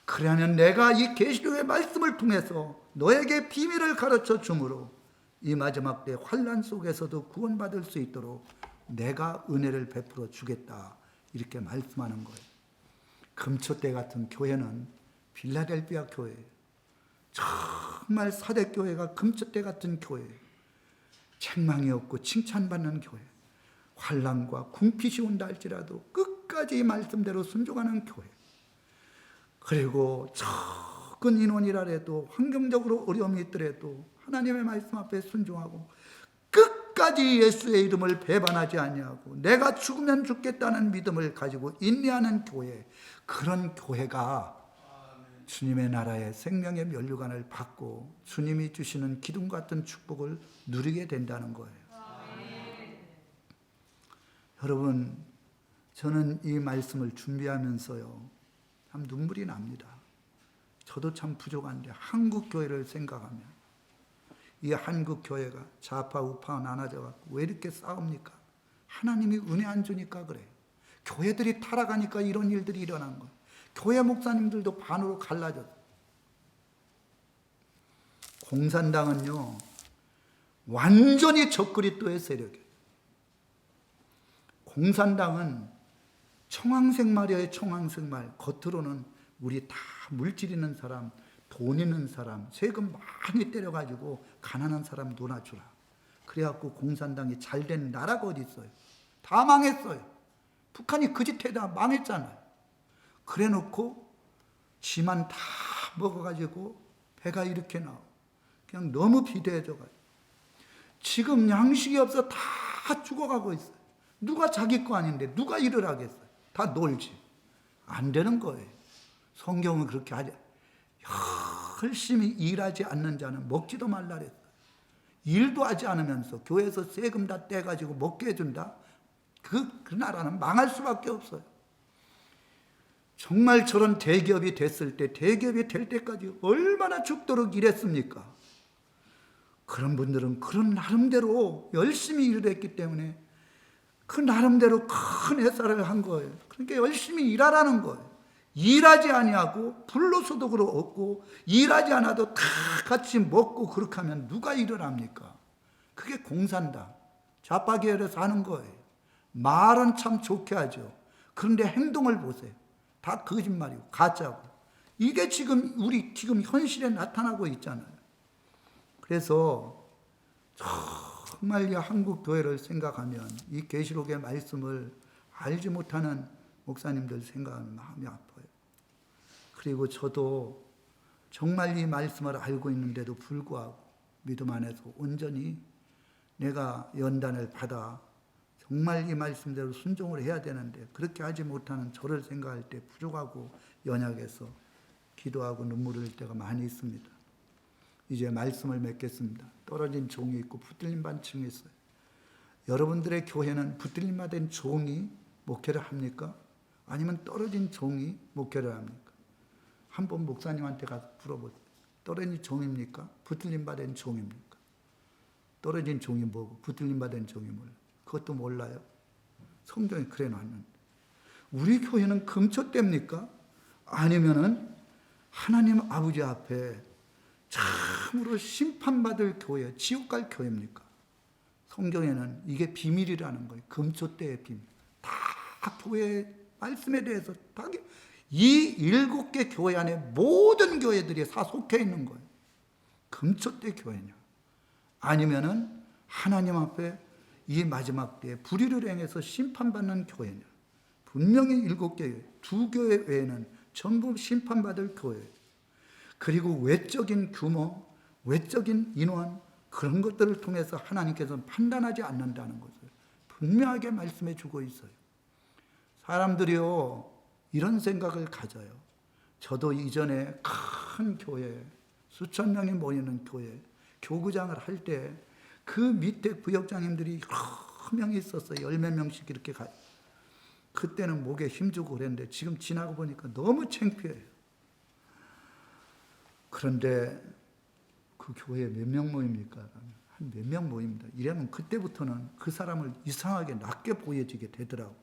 그러면 내가 이 계시록의 말씀을 통해서 너에게 비밀을 가르쳐 주므로 이 마지막 때 환난 속에서도 구원받을 수 있도록 내가 은혜를 베풀어 주겠다. 이렇게 말씀하는 거예요. 금초대 같은 교회는 빌라델비아 교회예요. 정말 사대교회가 금초대 같은 교회예요. 책망이 없고 칭찬받는 교회. 환난과 궁핍이 온다 할지라도 끝까지 말씀대로 순종하는 교회. 그리고 적은 인원이라 해도 환경적으로 어려움이 있더라도 하나님의 말씀 앞에 순종하고 끝까지 예수의 이름을 배반하지 아니하고 내가 죽으면 죽겠다는 믿음을 가지고 인내하는 교회. 그런 교회가 주님의 나라의 생명의 면류관을 받고 주님이 주시는 기둥 같은 축복을 누리게 된다는 거예요. 여러분, 저는 이 말씀을 준비하면서요, 참 눈물이 납니다. 저도 참 부족한데 한국 교회를 생각하면 이 한국 교회가 좌파 우파 나눠져 갖고 왜 이렇게 싸웁니까? 하나님이 은혜 안 주니까 그래요. 교회들이 타락하니까 이런 일들이 일어난 거예요. 교회 목사님들도 반으로 갈라졌어요. 공산당은요 완전히 적그리스도의 세력이에요. 공산당은 청황색말이에요. 청황색말. 겉으로는 우리 다 물질 있는 사람, 돈 있는 사람, 세금 많이 때려가지고 가난한 사람 놀아주라. 그래갖고 공산당이 잘된 나라가 어디 있어요? 다 망했어요. 북한이 그 짓 해다 망했잖아요. 그래놓고 지만 다 먹어가지고 배가 이렇게 나와. 그냥 너무 비대해져가지고 지금 양식이 없어 다 죽어가고 있어요. 누가 자기 거 아닌데 누가 일을 하겠어요? 다 놀지. 안 되는 거예요. 성경은 그렇게 하지. 열심히 일하지 않는 자는 먹지도 말라 그랬어요. 일도 하지 않으면서 교회에서 세금 다 떼가지고 먹게 해준다? 그 나라는 망할 수밖에 없어요. 정말 저런 대기업이 됐을 때, 대기업이 될 때까지 얼마나 죽도록 일했습니까? 그런 분들은 그런 나름대로 열심히 일을 했기 때문에 그 나름대로 큰 햇살을 한 거예요. 그러니까 열심히 일하라는 거예요. 일하지 아니하고 불로소득으로 얻고 일하지 않아도 다 같이 먹고 그렇게 하면 누가 일을 합니까? 그게 공산당, 좌파 계열에서 하는 거예요. 말은 참 좋게 하죠. 그런데 행동을 보세요. 다 거짓말이고 가짜고. 이게 지금 우리 지금 현실에 나타나고 있잖아요. 그래서 정말 이 한국 교회를 생각하면 이 계시록의 말씀을 알지 못하는 목사님들 생각하면 마음이 아파요. 그리고 저도 정말 이 말씀을 알고 있는데도 불구하고 믿음 안에서 온전히 내가 연단을 받아 정말 이 말씀대로 순종을 해야 되는데 그렇게 하지 못하는 저를 생각할 때 부족하고 연약해서 기도하고 눈물 흘릴 때가 많이 있습니다. 이제 말씀을 맺겠습니다. 떨어진 종이 있고 붙들림 반층이 있어요. 여러분들의 교회는 붙들림 받은 종이 목회를 합니까? 아니면 떨어진 종이 목회를 합니까? 한번 목사님한테 가서 물어보세요. 떨어진 종입니까? 붙들림 받은 종입니까? 떨어진 종이 뭐고 붙들림 받은 종이 뭐예요? 그것도 몰라요. 성경에 그래 놨는데. 우리 교회는 금초대입니까? 아니면은 하나님 아버지 앞에 참으로 심판받을 교회, 지옥 갈 교회입니까? 성경에는 이게 비밀이라는 거예요. 금초대의 비밀. 다 교회 말씀에 대해서 이 7개 교회 안에 모든 교회들이 다 속해 있는 거예요. 금초대 교회냐? 아니면은 하나님 앞에 이 마지막 때에 불의를 행해서 심판받는 교회냐? 분명히 7개, 2교회 외에는 전부 심판받을 교회. 그리고 외적인 규모, 외적인 인원, 그런 것들을 통해서 하나님께서는 판단하지 않는다는 것을 분명하게 말씀해 주고 있어요. 사람들이요, 이런 생각을 가져요. 저도 이전에 큰 교회, 수천 명이 모이는 교회, 교구장을 할 때 그 밑에 부역장님들이 여러 명이 있었어요. 10몇 명씩 이렇게 가요. 그때는 목에 힘주고 그랬는데 지금 지나고 보니까 너무 창피해요. 그런데 그 교회에 몇 명 모입니까? 한 몇 명 모입니다. 이러면 그때부터는 그 사람을 이상하게 낮게 보여지게 되더라고.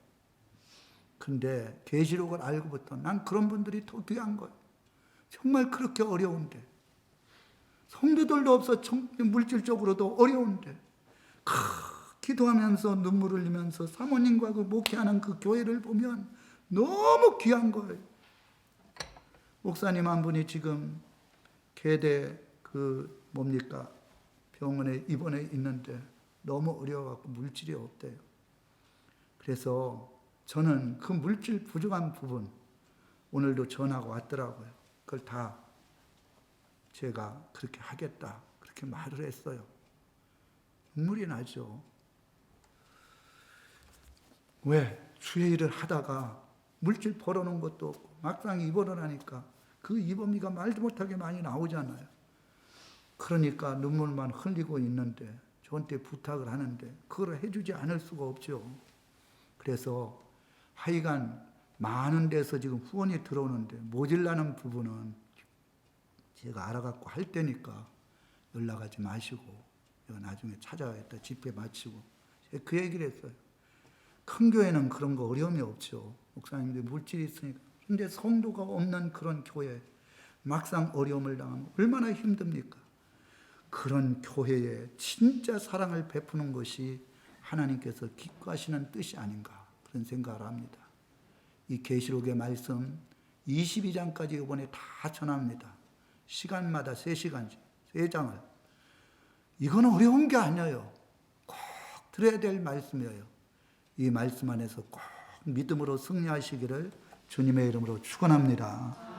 근데 계시록을 알고부터 난 그런 분들이 더 귀한 거예요. 정말 그렇게 어려운데, 성도들도 없어 물질적으로도 어려운데, 기도하면서 눈물을 흘리면서 사모님과 그 목회하는 그 교회를 보면 너무 귀한 거예요. 목사님 한 분이 지금 계대 병원에 입원해 있는데 너무 어려워갖고 물질이 없대요. 그래서 저는 그 물질 부족한 부분 오늘도 전화가 왔더라고요. 그걸 다 제가 그렇게 하겠다 그렇게 말을 했어요. 눈물이 나죠. 왜? 주의 일을 하다가 물질 벌어놓은 것도 없고 막상 입원을 하니까 그 입원비가 말도 못하게 많이 나오잖아요. 그러니까 눈물만 흘리고 있는데 저한테 부탁을 하는데 그걸 해주지 않을 수가 없죠. 그래서 하여간 많은 데서 지금 후원이 들어오는데 모질라는 부분은 제가 알아갖고 할 테니까 연락하지 마시고 나중에 찾아야겠다. 집회 마치고 제가 그 얘기를 했어요. 큰 교회는 그런 거 어려움이 없죠. 목사님들 물질이 있으니까. 근데 성도가 없는 그런 교회 막상 어려움을 당하면 얼마나 힘듭니까? 그런 교회에 진짜 사랑을 베푸는 것이 하나님께서 기뻐하시는 뜻이 아닌가 그런 생각을 합니다. 이 계시록의 말씀 22장까지 이번에 다 전합니다. 시간마다 3시간씩 3장을. 이건 어려운 게 아니에요. 꼭 들어야 될 말씀이에요. 이 말씀 안에서 꼭 믿음으로 승리하시기를 주님의 이름으로 축원합니다.